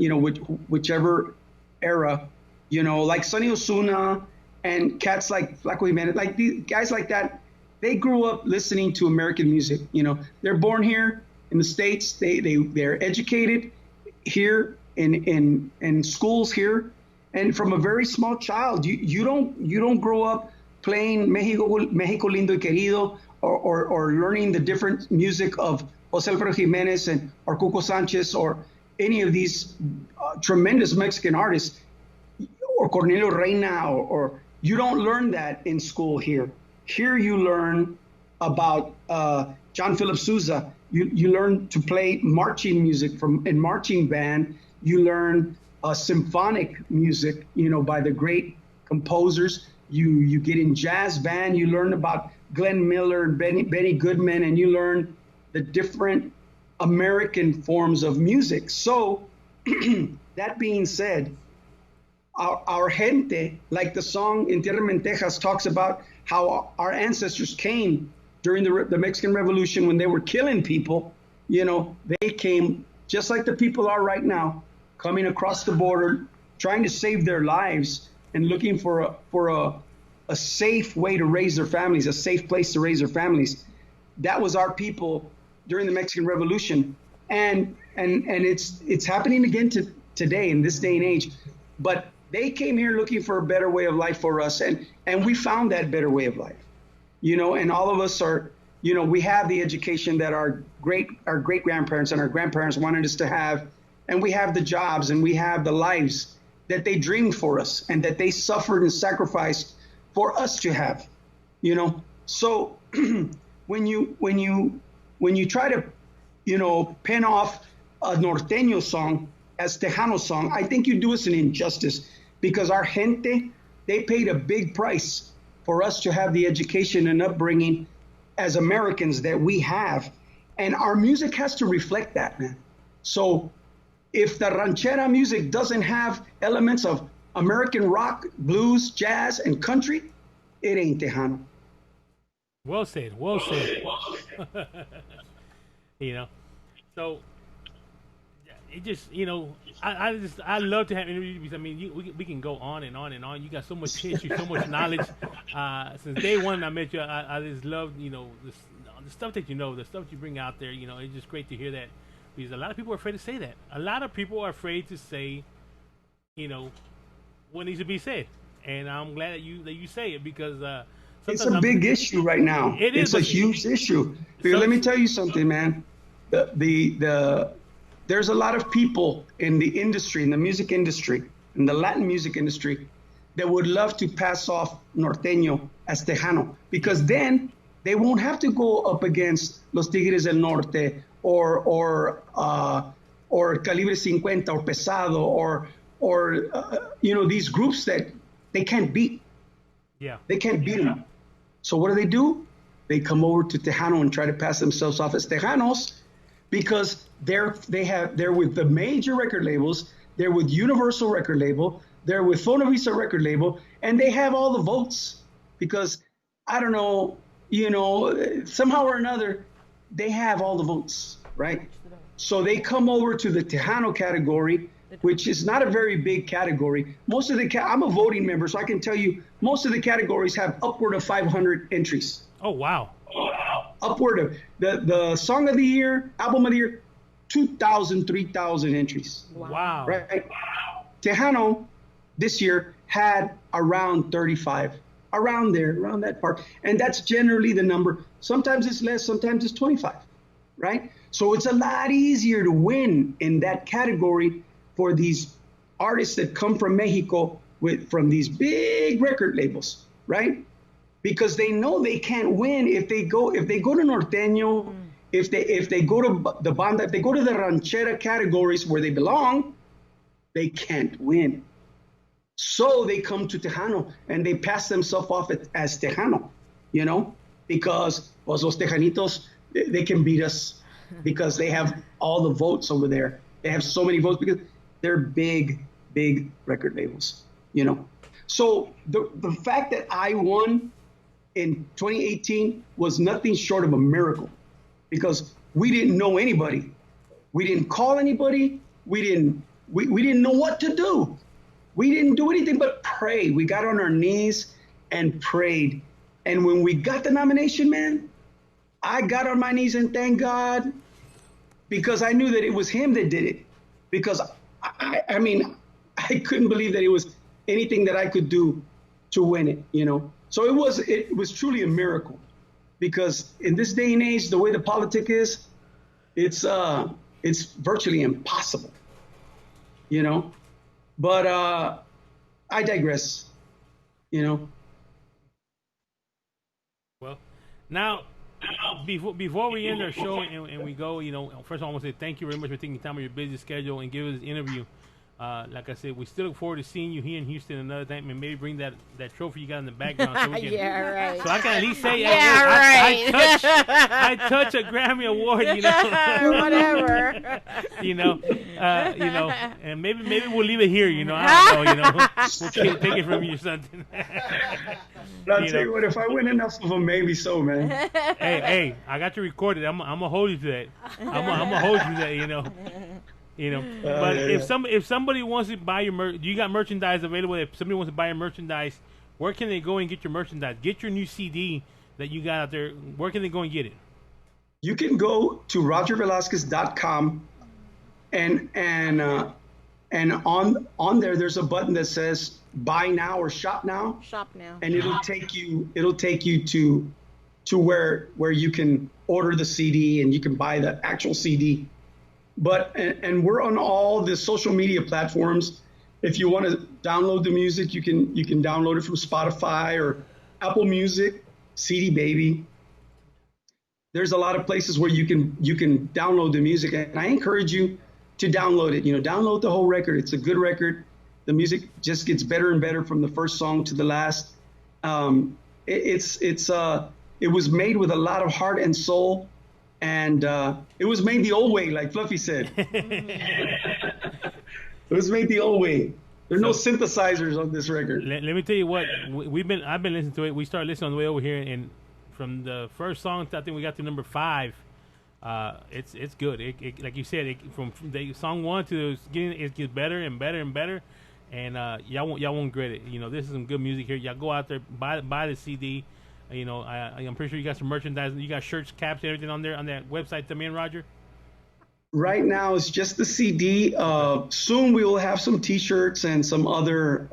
Speaker 10: whichever era, like Sonny Osuna and cats like Flaco Jimenez, like these guys like that. They grew up listening to American music. They're born here in the States. They're educated here in schools here, and from a very small child, you don't grow up playing México Lindo y Querido or learning the different music of Jose Alfredo Jimenez and or Cuco Sanchez or any of these tremendous Mexican artists, or Cornelio Reina, or you don't learn that in school here. Here you learn about John Philip Sousa. You learn to play marching music in marching band. You learn symphonic music, by the great composers. You get in jazz band. You learn about Glenn Miller and Benny Goodman, and you learn the different American forms of music. So that being said, our gente, like the song Entiérrame en Texas talks about how our ancestors came during the Mexican Revolution when they were killing people. They came just like the people are right now, coming across the border, trying to save their lives and looking for a safe way to raise their families, a safe place to raise their families. That was our people during the Mexican Revolution, and it's happening again today in this day and age. But they came here looking for a better way of life for us, and we found that better way of life, and all of us are, we have the education that our great grandparents and our grandparents wanted us to have, and we have the jobs and we have the lives that they dreamed for us and that they suffered and sacrificed for us to have, So when you try to, pen off a norteño song as Tejano song, I think you do us an injustice, because our gente, they paid a big price for us to have the education and upbringing as Americans that we have. And our music has to reflect that, man. So if the ranchera music doesn't have elements of American rock, blues, jazz, and country, it ain't Tejano.
Speaker 7: Well said. Well said. So it just, I love to have interviews. I mean, we can go on and on and on. You got so much history, so much knowledge. Since day one I met you, I just love, the stuff that the stuff you bring out there. It's just great to hear that, because a lot of people are afraid to say that. A lot of people are afraid to say, what needs to be said. And I'm glad that you say it, because
Speaker 10: it's a big issue right now. It's a huge issue. Because let me tell you something, man. There's a lot of people in the industry, in the music industry, in the Latin music industry, that would love to pass off norteño as Tejano, because then they won't have to go up against Los Tigres del Norte or Calibre 50 or Pesado or these groups that they can't beat.
Speaker 7: Yeah,
Speaker 10: they can't beat them. So what do? They come over to Tejano and try to pass themselves off as Tejanos, because they're with the major record labels, they're with Universal record label, they're with Fonavisa record label, and they have all the votes, because I don't know, somehow or another, they have all the votes, right? So they come over to the Tejano category, which is not a very big category. Most of I'm a voting member, so I can tell you most of the categories have upward of 500 entries.
Speaker 7: Oh, wow.
Speaker 10: Upward of the song of the year, album of the year, 2,000, 3,000 entries.
Speaker 7: Wow.
Speaker 10: Right? Tejano this year had around 35, around that part. And that's generally the number. Sometimes it's less, sometimes it's 25, right? So it's a lot easier to win in that category for these artists that come from Mexico from these big record labels, right? Because they know they can't win if they go to norteño, if they go to the banda, if they go to the ranchera categories where they belong, they can't win. So they come to Tejano and they pass themselves off as Tejano, because los Tejanitos, they can beat us because they have all the votes over there. They have so many votes because they're big, big record labels, So the fact that I won in 2018 was nothing short of a miracle, because we didn't know anybody. We didn't call anybody. We didn't know what to do. We didn't do anything but pray. We got on our knees and prayed. And when we got the nomination, man, I got on my knees and thanked God, because I knew that it was him that did it. Because I mean, I couldn't believe that it was anything that I could do to win it, So it was truly a miracle, because in this day and age, the way the politic is, it's virtually impossible, you know. But I digress, you know.
Speaker 7: Well, now before we end our show and we go, you know, first of all, I want to say thank you very much for taking time out of your busy schedule and giving us this interview. Like I said, we still look forward to seeing you here in Houston another time, and maybe bring that trophy you got in the background. So we can,
Speaker 5: yeah, right.
Speaker 7: So I can at least say,
Speaker 5: right.
Speaker 7: I touch a Grammy award, you know.
Speaker 5: Whatever.
Speaker 7: you know, and maybe we'll leave it here, you know. I don't know, you know. We'll take it from you or something.
Speaker 10: But I'll tell you what, if I win enough of them, maybe so, man.
Speaker 7: Hey, I got you recorded. I'm gonna hold you to that. I'm gonna hold you to that, you know. You know, but if somebody wants to buy your you got merchandise available. If somebody wants to buy your merchandise, where can they go and get your merchandise? Get your new CD that you got out there. Where can they go and get it?
Speaker 10: You can go to RogerVelasquez.com and on there there's a button that says buy now or shop now.
Speaker 5: Shop now.
Speaker 10: And it'll take you to where you can order the CD and you can buy the actual CD. But and we're on all the social media platforms. If you want to download the music, you can download it from Spotify or Apple Music, CD Baby. There's a lot of places where you can download the music, and I encourage you to download it. You know, download the whole record. It's a good record. The music just gets better and better from the first song to the last. It was made with a lot of heart and soul. And it was made the old way, like Fluffy said. It was made the old way. There's no synthesizers on this record.
Speaker 7: Let me tell you what I've been listening to it. We started listening on the way over here, and from the first song to I think we got to number 5. It's good. It like you said, from the song 1 to it gets better and better and better. And y'all won't regret it. You know, this is some good music here. Y'all go out there, buy the CD. You know, I'm pretty sure you got some merchandise. You got shirts, caps, everything on there on that website, the man, Roger?
Speaker 10: Right now, it's just the CD. Soon we will have some T-shirts and some other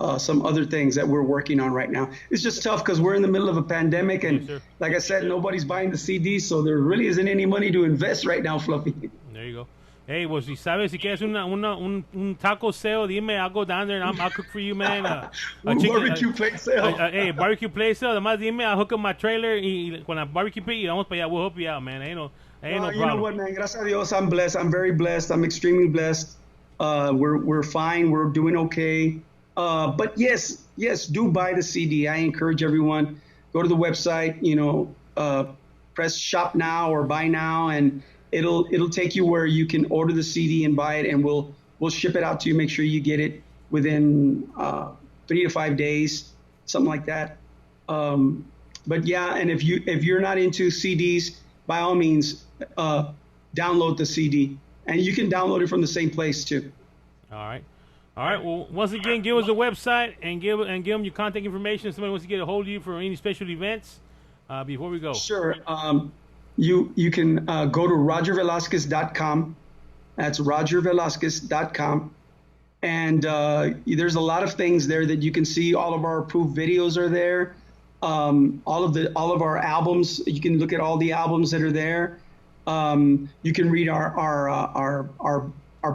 Speaker 10: things that we're working on right now. It's just tough because we're in the middle of a pandemic, and like I said, nobody's buying the CD, so there really isn't any money to invest right now, Fluffy.
Speaker 7: There you go. Hey, well, si sabes, si quieres un taco sale, dime, I'll go down there and I'll cook for you, man.
Speaker 10: Barbecue plate sale.
Speaker 7: Hey, barbecue plate sale. Además, dime, I'll hook up my trailer y con la barbecue pit y vamos para allá. We'll help you out, man. Ain't no problem.
Speaker 10: You know what, man? Gracias a Dios, I'm blessed. I'm very blessed. I'm extremely blessed. We're fine. We're doing okay. But yes, do buy the CD. I encourage everyone, go to the website, you know, press shop now or buy now, and it'll take you where you can order the CD and buy it, and we'll ship it out to you. Make sure you get it within 3 to 5 days, something like that. But yeah, and if you're not into CDs, by all means, download the CD, and you can download it from the same place too. All right.
Speaker 7: Well, once again, give us a website and give them your contact information. If somebody wants to get a hold of you for any special events, before we go.
Speaker 10: Sure. You can go to RogerVelasquez.com. That's RogerVelasquez.com. And there's a lot of things there that you can see. All of our approved videos are there. All of our albums. You can look at all the albums that are there. You can read our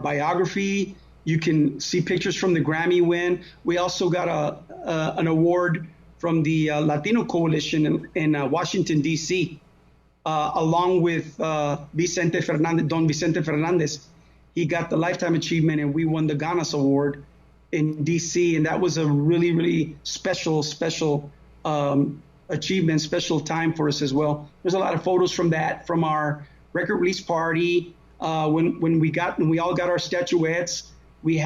Speaker 10: biography. You can see pictures from the Grammy win. We also got an award from the Latino Coalition in Washington, D.C., along with Don Vicente Fernandez. He got the Lifetime Achievement, and we won the Ganas Award in D.C., and that was a really, really special achievement, special time for us as well. There's a lot of photos from that, from our record release party, when we all got our statuettes. We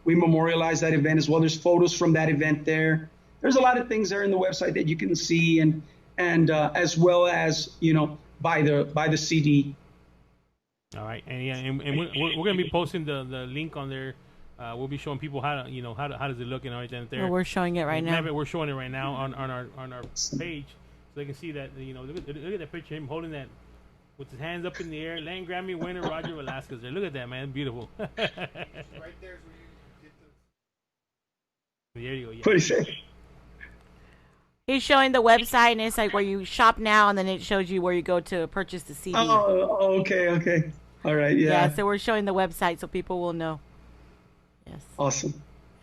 Speaker 10: memorialized that event as well. There's photos from that event there. There's a lot of things there in the website that you can see, and as well as, you know, buy the CD.
Speaker 7: All right, and we're gonna be posting the link on there. We'll be showing people how does it look and everything there.
Speaker 5: Well, we're showing it right now.
Speaker 7: We're showing it right now on our page, so they can see that. You know, look at that picture of him holding that with his hands up in the air. Latin Grammy winner Roger Velasquez there. Look at that, man, beautiful. Right there is where you get the. There you go. Yeah.
Speaker 10: What do you say?
Speaker 5: He's showing the website, and it's like where you shop now, and then it shows you where you go to purchase the CD.
Speaker 10: Oh, okay. All right, yeah.
Speaker 5: Yeah, so we're showing the website so people will know. Yes.
Speaker 10: Awesome.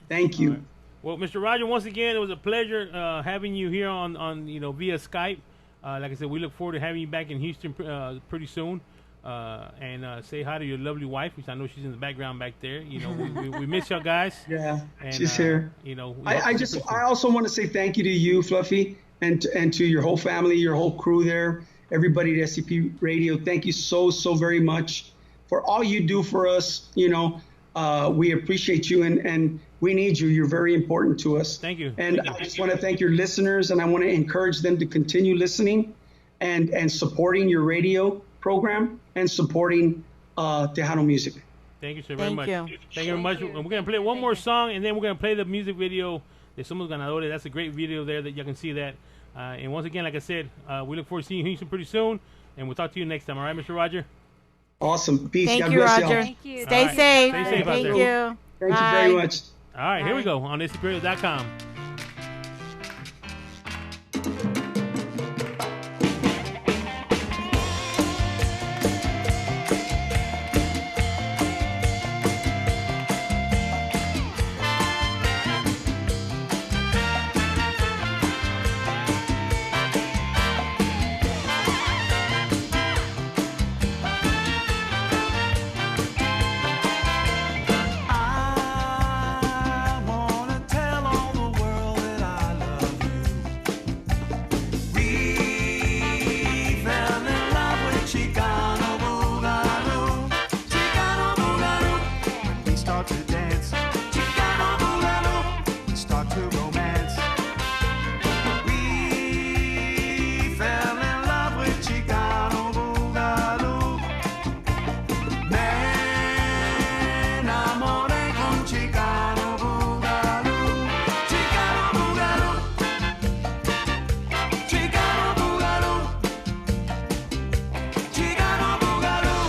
Speaker 10: Thank you.
Speaker 7: Right. Well, Mr. Roger, once again, it was a pleasure having you here on via Skype. Like I said, we look forward to having you back in Houston pretty soon. And say hi to your lovely wife, which I know she's in the background back there. We miss y'all guys.
Speaker 10: Yeah,
Speaker 7: and,
Speaker 10: she's here. I also want to say thank you to you, Fluffy, and to your whole family, your whole crew there, everybody at SCP Radio. Thank you so very much for all you do for us. We appreciate you, and we need you. You're very important to us.
Speaker 7: Thank you.
Speaker 10: And I just want to thank your listeners, and I want to encourage them to continue listening and supporting your radio program and supporting Tejano music.
Speaker 7: Thank you, sir, very much. Thank you very much. And we're going to play one more song, and then we're going to play the music video de Somos Ganadores. That's a great video there that you can see that. And once again, like I said, we look forward to seeing you in Houston pretty soon, and we'll talk to you next time. All right, Mr. Roger?
Speaker 10: Awesome. Peace.
Speaker 5: Thank
Speaker 10: God
Speaker 5: you,
Speaker 10: bless
Speaker 5: Roger.
Speaker 10: y'all.
Speaker 6: Thank you.
Speaker 5: Stay safe.
Speaker 7: Stay safe out
Speaker 5: Thank
Speaker 7: there.
Speaker 5: you.
Speaker 10: Thank
Speaker 5: Bye.
Speaker 10: you very much.
Speaker 7: All right, here we go on SCPradio.com.
Speaker 2: I wanna tell all the world that I love you. We fell in love with Chicano Boogaloo. Chicano Boogaloo. When we start to dance, Chicano Boogaloo. Start to romance. We fell in love with Chicano Boogaloo. Me enamoré con Chicano Boogaloo. Chicano Boogaloo. Chicano Boogaloo. Chicano Boogaloo.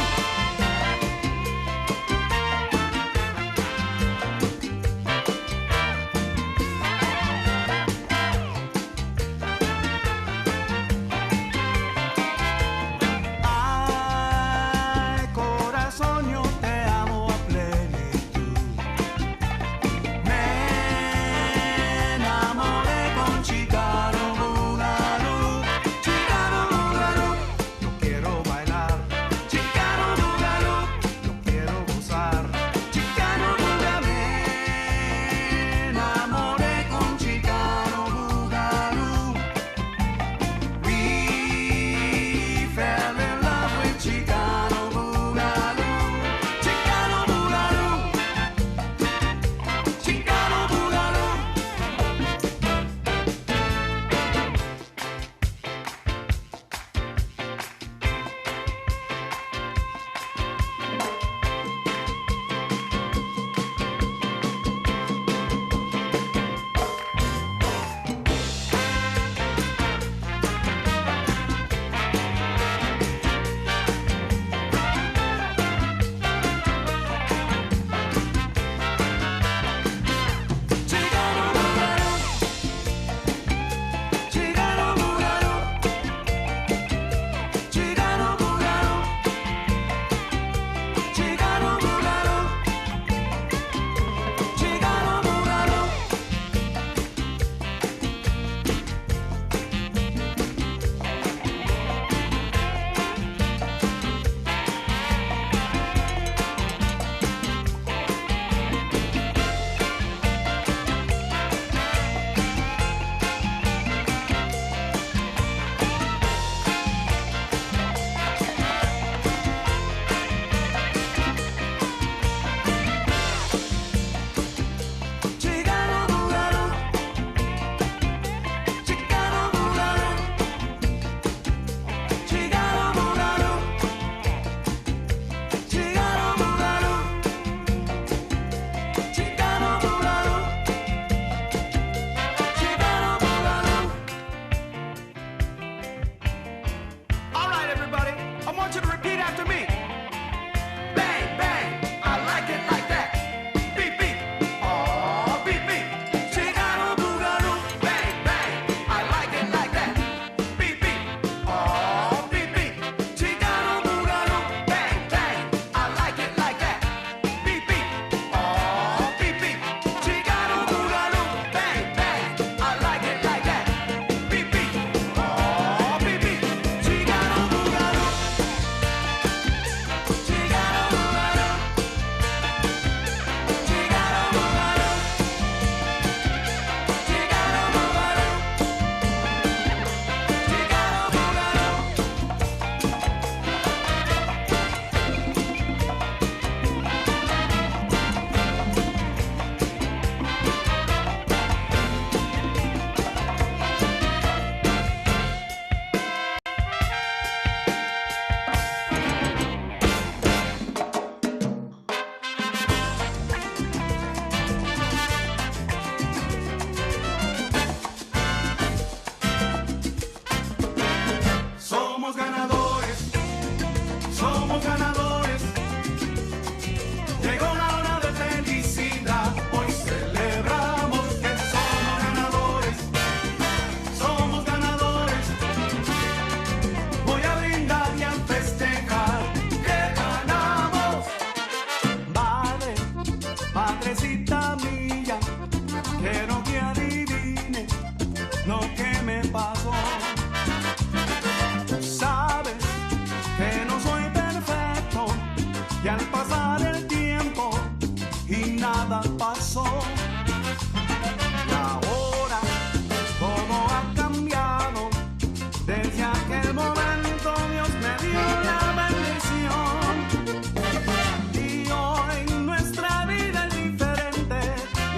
Speaker 2: madrecita mía, quiero que adivine lo que me pasó. Sabes que no soy perfecto y al pasar el tiempo y nada pasó. Y ahora todo ha cambiado. Desde aquel momento Dios me dio la bendición. Y hoy nuestra vida es diferente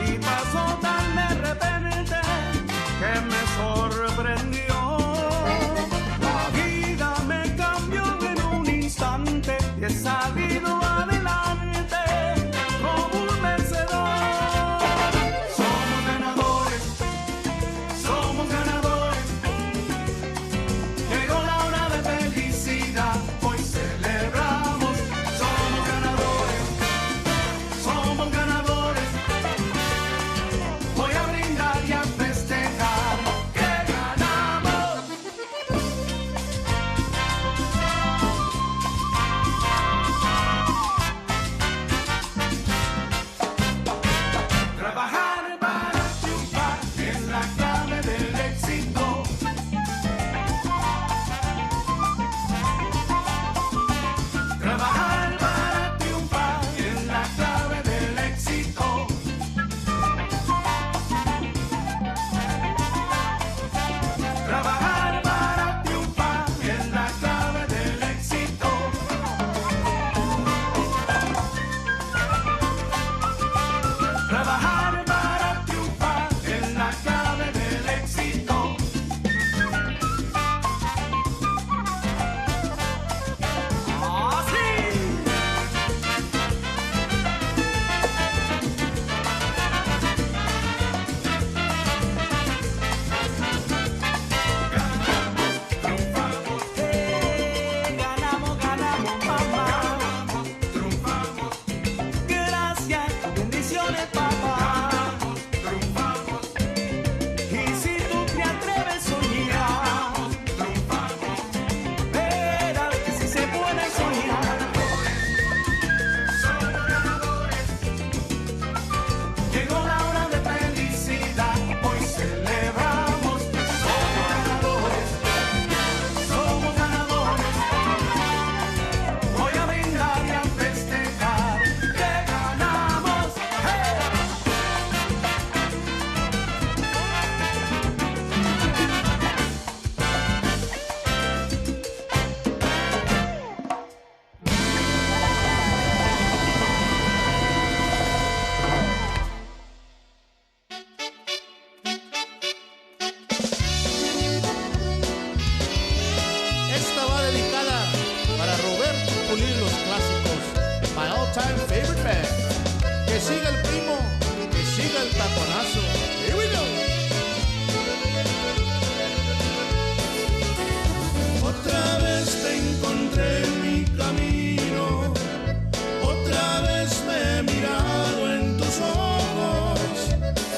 Speaker 2: y pasó tan de repente que me sorprendió. La vida me cambió en un instante y he salido adelante como un vencedor. Somos ganadores, somos ganadores. Llegó la hora de felicidad, hoy celebramos. Somos ganadores, somos ganadores. Voy a brindar y a festejar que ganamos. Trabajar para triunfar es la clave del éxito. Trabajar para triunfar es la clave del éxito. Trabajar para triunfar es la clave del éxito. Trabajar para triunfar es la clave del éxito. ¡Así! Ganamos, ganamos, mamá. Triunfamos. Gracias, bendiciones, papá. Triunfamos. Y si tú te atreves a soñar, triunfamos. Verás que si se puede soñar. Somos ganadores. Llegó la hora de felicidad, hoy celebramos. Somos ganadores, somos ganadores. Voy a brindar y a festejar que ganamos. ¡Hey!
Speaker 4: Esta va dedicada para Roberto Pulir los clásicos, my all-time favorite band. Que siga el primo, que siga el taconazo. Here we go. Otra vez te encontré en mi camino, otra vez me he mirado en tus ojos.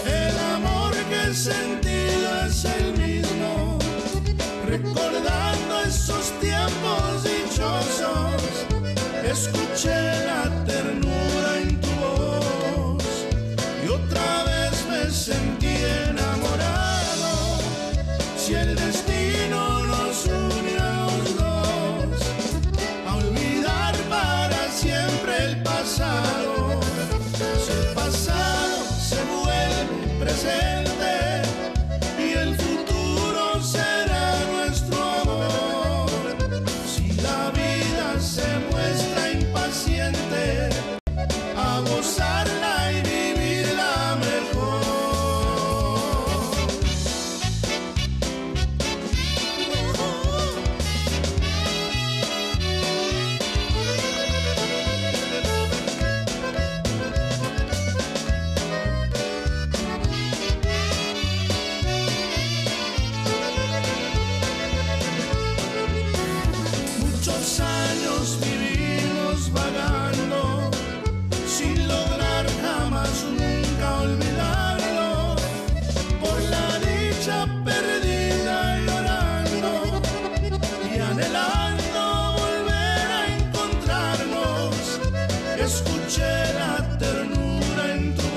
Speaker 4: El amor que he sentido es el mismo, recordando esos tiempos dichosos. Escuché la ternura en tu voz y otra vez me sentí enamorado. Si el destino nos une a los dos, a olvidar para siempre el pasado. Si el pasado se vuelve presente y el futuro será nuestro amor. Si la vida se muestra impaciente, a gozarla y vivirla mejor. Muchos años vivimos vagando, sin lograr jamás nunca olvidarlo. Por la dicha perdida llorando y anhelando volver a encontrarnos. Escuché la ternura en tu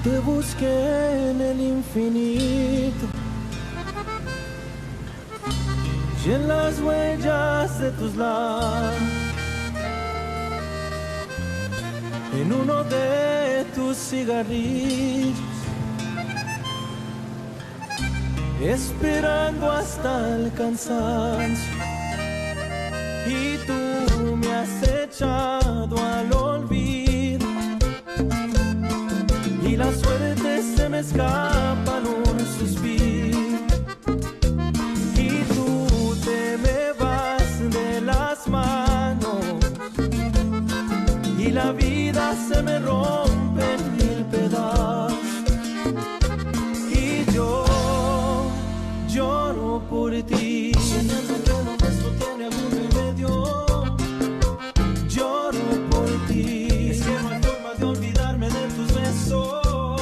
Speaker 2: Te busqué en el infinito y en las huellas de tus labios, en uno de tus cigarrillos, esperando hasta el cansancio, y tú me has echado al olvido y la suerte se me escapa en un suspiro, y tú te me vas de las manos y la vida se me rompe en mil pedazos, y yo lloro por ti, soñando que lo nuestro tiene algún remedio. Lloro por ti, es que no hay forma de olvidarme de tus besos.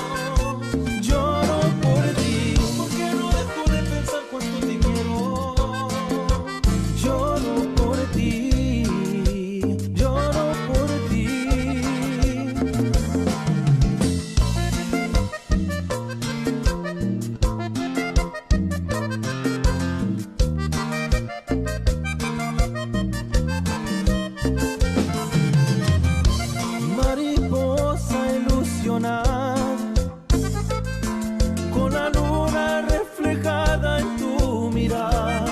Speaker 2: Lloro por ti, porque no dejo de pensar cuánto te quiero. Lloro por ti, lloro por ti. Mariposa ilusionada, con la luna reflejada en tu mirada,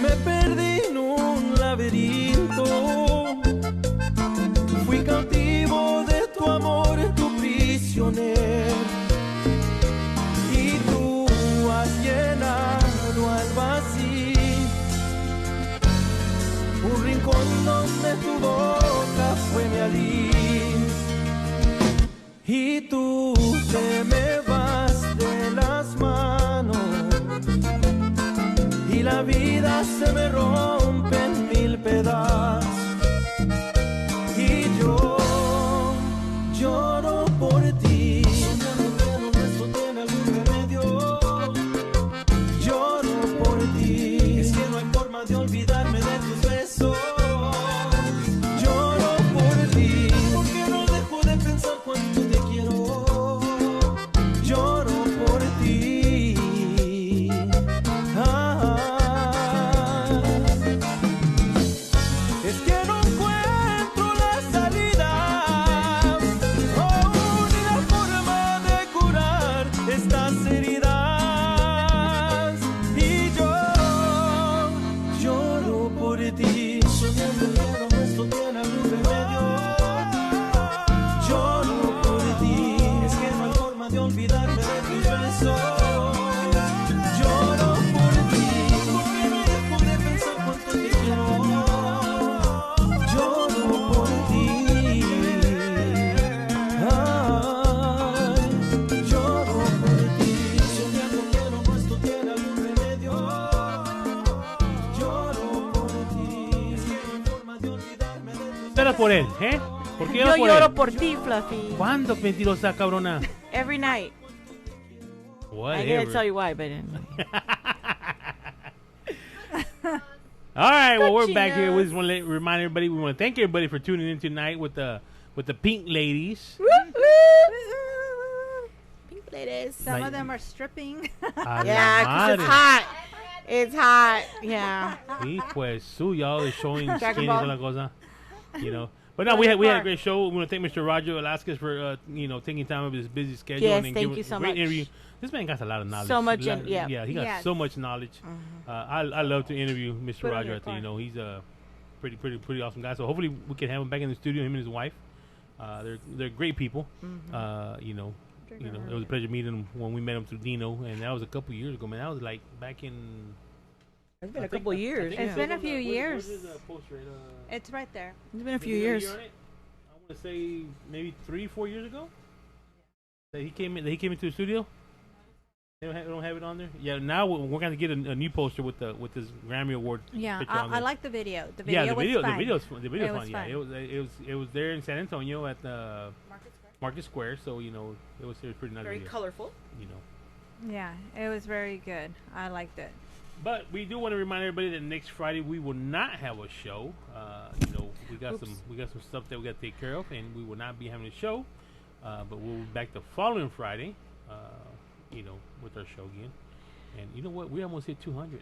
Speaker 2: me perdí en un laberinto, fui cautivo de tu amor, tu prisionero, y tú has llenado al vacío un rincón donde tu boca fue mi alivio, y tú te me vas de las manos y la vida se me rompe en mil pedazos, y yo lloro por ti, soñando que lo nuestro tiene algún remedio. Lloro por ti, es que no hay forma de olvidarme de tus besos. Lloro por ti, porque no dejo de pensar cuánto te quiero. Lloro por ti. Es que no encuentro la salida, oh, ni la forma de curar estas heridas, y yo lloro por ti, soñando que lo nuestro tiene algún remedio. Lloro por ti, es que no hay forma de olvidarme de tus besos. Lloro por ti, porque no dejo de pensar cuánto te quiero. Lloro por ti, ay, lloro por ti, soñando que lo nuestro tiene algún remedio. Lloro por ti, es que no hay forma de olvidarme de tus
Speaker 7: Lloras por él, ¿eh? ¿Por qué
Speaker 5: Yo
Speaker 7: lloras por
Speaker 5: lloro
Speaker 7: él?
Speaker 5: por ti, Fluffy.
Speaker 7: ¿Cuándo, mentirosa, cabrona?
Speaker 5: Every night. I
Speaker 7: Whatever.
Speaker 5: can't tell you why, but
Speaker 7: All right, well, we're back
Speaker 5: Cochinos.
Speaker 7: here. We just want to remind everybody, we want to thank everybody for tuning in tonight with the Pink Ladies.
Speaker 5: Pink ladies.
Speaker 6: Some of them are stripping.
Speaker 7: A
Speaker 5: Yeah,
Speaker 7: la
Speaker 5: 'cause it's
Speaker 7: madre.
Speaker 5: hot. It's hot. Yeah.
Speaker 7: Hijo de su, y'all is showing
Speaker 5: Dragon
Speaker 7: skin y
Speaker 5: Ball.
Speaker 7: toda la cosa. You know. But no, we had a great show. We want to thank Mr. Roger Velasquez for taking time of his busy schedule
Speaker 5: Yes,
Speaker 7: and
Speaker 5: thank
Speaker 7: giving
Speaker 5: you
Speaker 7: us
Speaker 5: so
Speaker 7: a great
Speaker 5: much.
Speaker 7: interview. This man got a lot of knowledge.
Speaker 5: So much,
Speaker 7: yeah,
Speaker 5: yeah.
Speaker 7: he got
Speaker 6: Yes.
Speaker 7: so much knowledge. I love to interview Mr.
Speaker 6: Put on
Speaker 7: Roger.
Speaker 6: your
Speaker 7: I think
Speaker 6: car.
Speaker 7: he's a pretty awesome guy. So hopefully we can have him back in the studio. Him and his wife. They're great people. It was a pleasure meeting him when we met him through Dino, and that was a couple years ago, man. That was like back in.
Speaker 5: It's been a couple years.
Speaker 6: It's been a few years.
Speaker 7: Where's his poster?
Speaker 6: It's right there.
Speaker 5: It's been a few
Speaker 7: Is there a
Speaker 5: years.
Speaker 7: year on it? I want to say maybe 3-4 years ago that he came into the studio. They don't have it on there. Yeah, now we're going to get a new poster with this Grammy Award.
Speaker 6: Yeah,
Speaker 7: picture on
Speaker 6: I
Speaker 7: there.
Speaker 6: like the video. The
Speaker 7: Yeah,
Speaker 6: video
Speaker 7: the video
Speaker 6: was fun.
Speaker 7: the video's
Speaker 6: It
Speaker 7: fun.
Speaker 6: was
Speaker 7: Yeah,
Speaker 6: fun.
Speaker 7: it was there in San Antonio at the Market Square. So it was pretty nice.
Speaker 5: Very colorful.
Speaker 6: Yeah, it was very good. I liked it.
Speaker 7: But we do want to remind everybody that next Friday we will not have a show. We got some stuff that we got to take care of, and we will not be having a show. But we'll be back the following Friday. With our show again. And you know what? We almost hit 200.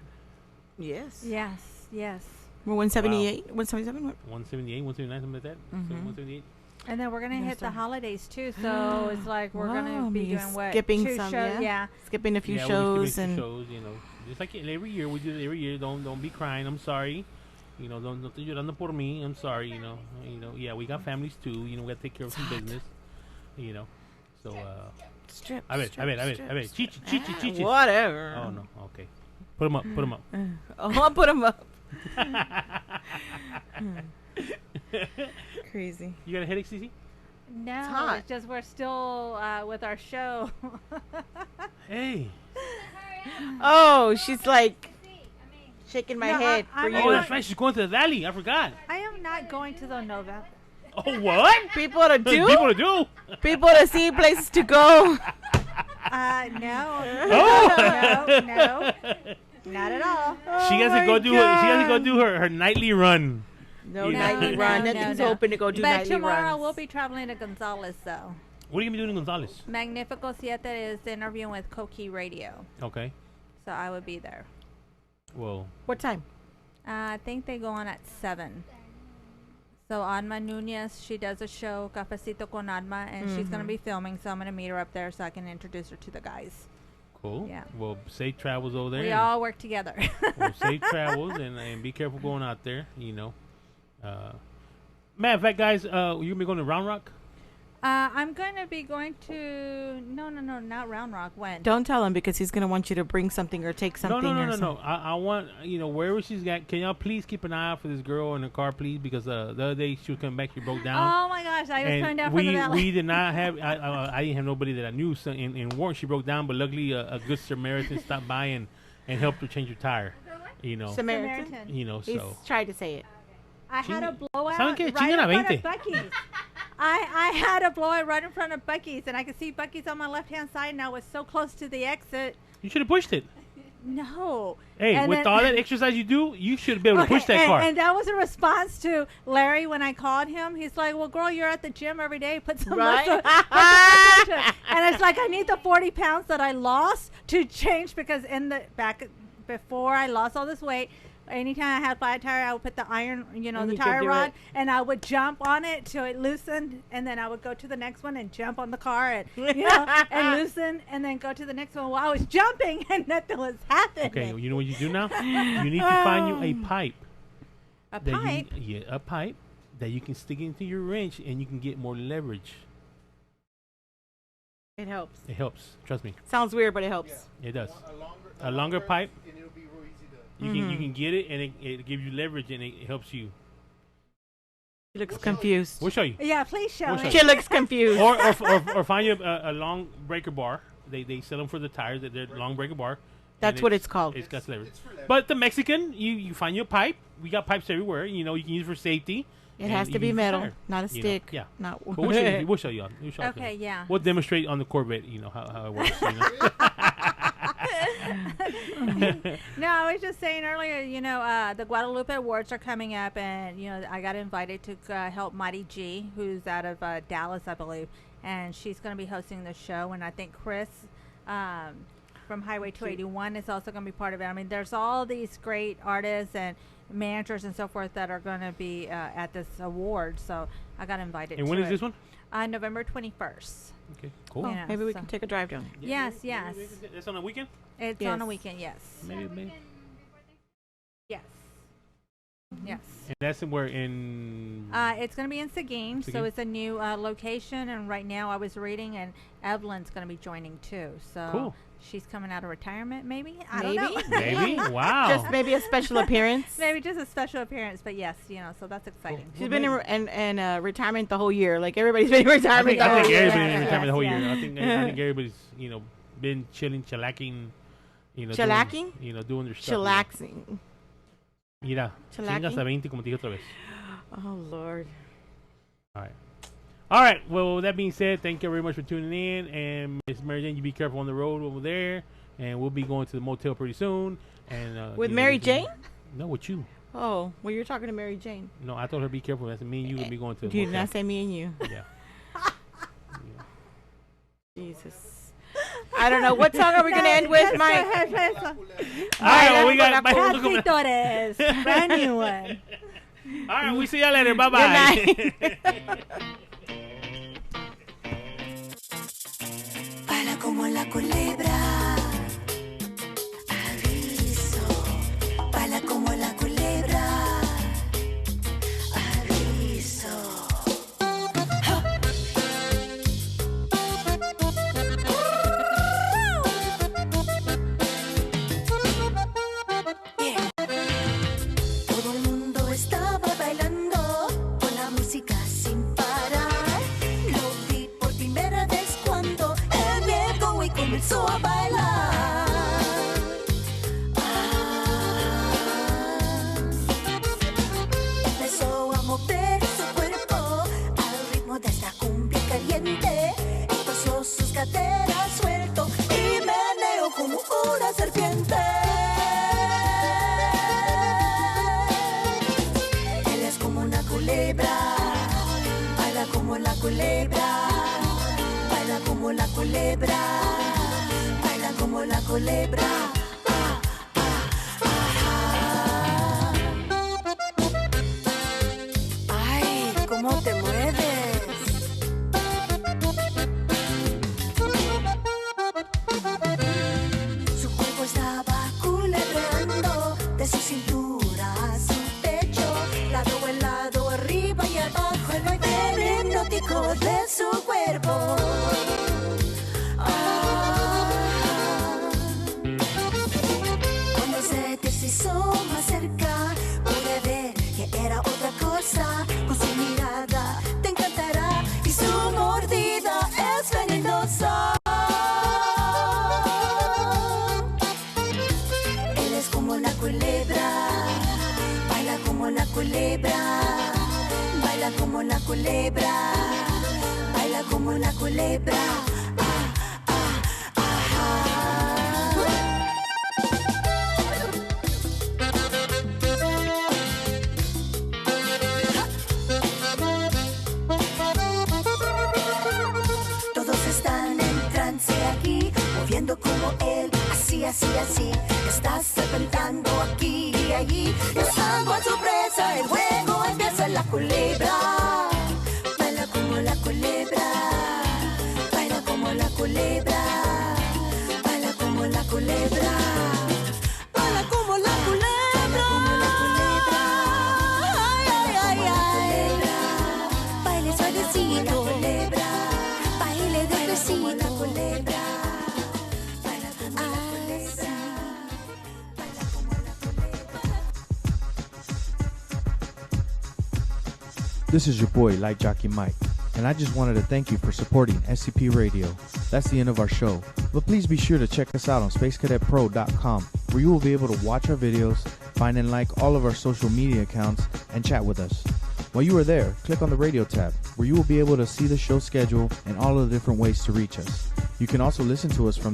Speaker 5: Yes.
Speaker 6: Yes. Yes.
Speaker 5: We're 178, 177.
Speaker 7: 178, 179, something like that. So 178.
Speaker 6: And then we're gonna hit the holidays too, so it's like we're gonna be doing what?
Speaker 5: Skipping
Speaker 6: two
Speaker 5: some,
Speaker 6: shows,
Speaker 5: yeah. Skipping a few
Speaker 7: Yeah,
Speaker 5: shows
Speaker 7: we'll
Speaker 5: and
Speaker 7: shows, just like every year we do it every year. Don't be crying. I'm sorry. Don't estés llorando por mí. I'm sorry. Yeah, we got families too. We got to take care of some business. So
Speaker 5: strip.
Speaker 7: A ver. Chichi.
Speaker 5: Whatever.
Speaker 7: Oh no. Okay. Put them up.
Speaker 5: I'll put them up. Crazy.
Speaker 7: You got a headache, Cece?
Speaker 6: No, it's just we're still with our show.
Speaker 7: Hey.
Speaker 5: Oh, she's like shaking my head for you.
Speaker 7: Oh, that's right. She's going to the valley. I forgot.
Speaker 6: I am not going to the Nova.
Speaker 7: Oh, what?
Speaker 5: People to do?
Speaker 7: People to do?
Speaker 5: People to see, places to go.
Speaker 6: No.
Speaker 7: Oh.
Speaker 6: No. Not at all.
Speaker 7: She has to go do her nightly run.
Speaker 5: No nightly run. Nothing's open to go do nightly runs.
Speaker 6: But tomorrow we'll be traveling to Gonzales, though.
Speaker 7: What are you going to be doing in Gonzales?
Speaker 6: Magnifico Siete is interviewing with Coqui Radio.
Speaker 7: Okay.
Speaker 6: So I would be there.
Speaker 7: Well.
Speaker 5: What time?
Speaker 6: I think they go on at 7. So Alma Nunez, she does a show, Cafecito con Alma, and she's going to be filming, so I'm going to meet her up there so I can introduce her to the guys.
Speaker 7: Cool.
Speaker 6: Yeah.
Speaker 7: Well, safe travels over there.
Speaker 6: We all work together.
Speaker 7: Well, safe travels and be careful going out there, Matter of fact, guys, you going to be going to Round Rock?
Speaker 6: I'm going to be going to... No, not Round Rock. When?
Speaker 5: Don't tell him because he's going to want you to bring something or take something.
Speaker 7: No. I want, wherever she's at, can y'all please keep an eye out for this girl in the car, please? Because the other day she was coming back, she broke down.
Speaker 6: Oh, my gosh. I was coming down from the valley.
Speaker 7: We did not have... I didn't have nobody that I knew. So in Warren, she broke down, but luckily a good Samaritan stopped by and helped her change her tire.
Speaker 5: Samaritan?
Speaker 7: He's
Speaker 5: tried to say it.
Speaker 6: I had a blowout
Speaker 7: right in
Speaker 6: front of Buc-ee's. I had a blowout right in front of Buc-ee's, and I could see Buc-ee's on my left-hand side, and I was so close to the exit.
Speaker 7: You should have pushed it.
Speaker 6: No.
Speaker 7: Hey, and with all that exercise you do, you should be able to push that car.
Speaker 6: And that was a response to Larry when I called him. He's like, well, girl, you're at the gym every day. Put some muscle. And it's like, I need the 40 pounds that I lost to change because before I lost all this weight, anytime I had a flat tire, I would put the iron, the tire rod, and I would jump on it till it loosened, and then I would go to the next one and jump on the car and, and loosen, and then go to the next one while I was jumping, and nothing was happening.
Speaker 7: Okay, you know what you do now? You need to find you a pipe.
Speaker 6: A pipe?
Speaker 7: A pipe that you can stick into your wrench, and you can get more leverage.
Speaker 5: It helps.
Speaker 7: It helps. Trust me.
Speaker 5: Sounds weird, but it helps.
Speaker 7: Yeah. It does. A longer pipe. You can get it, and it gives you leverage, and it helps you.
Speaker 5: She looks confused.
Speaker 7: We'll show you.
Speaker 6: Yeah, please show me.
Speaker 5: She looks confused.
Speaker 7: or find you a long breaker bar. They sell them for the tires. They're long breaker bar.
Speaker 5: That's what it's called.
Speaker 7: It's got leverage. But the Mexican, you find your pipe. We got pipes everywhere. You can use for safety.
Speaker 5: It has to be metal, not a stick.
Speaker 7: Yeah.
Speaker 5: Not.
Speaker 7: But we'll show you.
Speaker 6: Okay, yeah.
Speaker 7: We'll demonstrate on the Corvette. How it works.
Speaker 6: No, I was just saying earlier, the Guadalupe Awards are coming up, and, I got invited to help Mighty G, who's out of Dallas, I believe, and she's going to be hosting the show, and I think Chris from Highway 281 is also going to be part of it. I mean, there's all these great artists and managers and so forth that are going to be at this award, so I got invited.
Speaker 7: And when is this one?
Speaker 6: November 21st.
Speaker 7: Okay, cool.
Speaker 5: Maybe we can take a drive down.
Speaker 6: Yes.
Speaker 7: It's on a weekend?
Speaker 6: It's on a weekend, yes.
Speaker 7: Maybe.
Speaker 6: Yes. Yes.
Speaker 7: And that's where in...
Speaker 6: it's going to be in Seguin, so it's a new location, and right now I was reading, and Evelyn's going to be joining too, so...
Speaker 7: Cool.
Speaker 6: She's coming out of retirement, maybe? I don't know.
Speaker 7: Maybe? Wow.
Speaker 5: Just maybe a special appearance?
Speaker 6: Maybe just a special appearance, but yes, so that's exciting.
Speaker 5: Cool. She's been in retirement the whole year. Like, everybody's been in retirement
Speaker 7: I think everybody's been in retirement the whole year. I think everybody's, been chilling, chillaxing,
Speaker 5: Chillaxing?
Speaker 7: Doing their stuff.
Speaker 5: Chillaxing.
Speaker 7: Mira, chingas a 20 como te dije otra vez.
Speaker 5: Oh, Lord.
Speaker 7: All All right. Well, with that being said, thank you very much for tuning in. And Miss Mary Jane, you be careful on the road over there. And we'll be going to the motel pretty soon. And
Speaker 5: with Mary Jane?
Speaker 7: No, with you.
Speaker 5: Oh, well, you're talking to Mary Jane.
Speaker 7: No, I told her be careful. That's me and you will be going to the
Speaker 5: motel. You did not say me and you.
Speaker 7: Yeah.
Speaker 5: Jesus. I don't know. What song are we going to end with, Mike?
Speaker 7: All right, well, we got
Speaker 6: brand new one.
Speaker 7: All right, we see y'all later. Bye-bye.
Speaker 9: Baila como la culebra. Aviso. Baila como la culebra. Aviso. Comenzó a bailar. Empezó a mover su cuerpo al ritmo de esta cumbia caliente. Entonció sus caderas suelto y meneó como una serpiente. Él es como una culebra, baila como la culebra. Baila como la culebra, baila como la culebra. Ay, cómo te mueves. Su cuerpo estaba culebreando de su cintura a su pecho, lado a lado, arriba y abajo, el baile hipnótico de su cuerpo. Cuando se te hizo más cerca, pude ver que era otra cosa. Con su mirada te encantará y su mordida es venenosa. Él es como la culebra, baila como la culebra, baila como la culebra, baila como la culebra. Todos están en trance aquí, moviendo como él, así, así, así. Estás serpentando aquí y allí, usando a su presa. El juego empieza en la culebra. Baila como la culebra, baila como la culebra, baila como la culebra, baila como la culebra. Ay, ay, ay, ay. Baile suavecito, baile despacito.
Speaker 1: This is your boy, Light Jockey Mike, and I just wanted to thank you for supporting SCP Radio. That's the end of our show, but please be sure to check us out on SpaceCadetPro.com, where you will be able to watch our videos, find and like all of our social media accounts, and chat with us. While you are there, click on the radio tab, where you will be able to see the show schedule and all of the different ways to reach us. You can also listen to us from there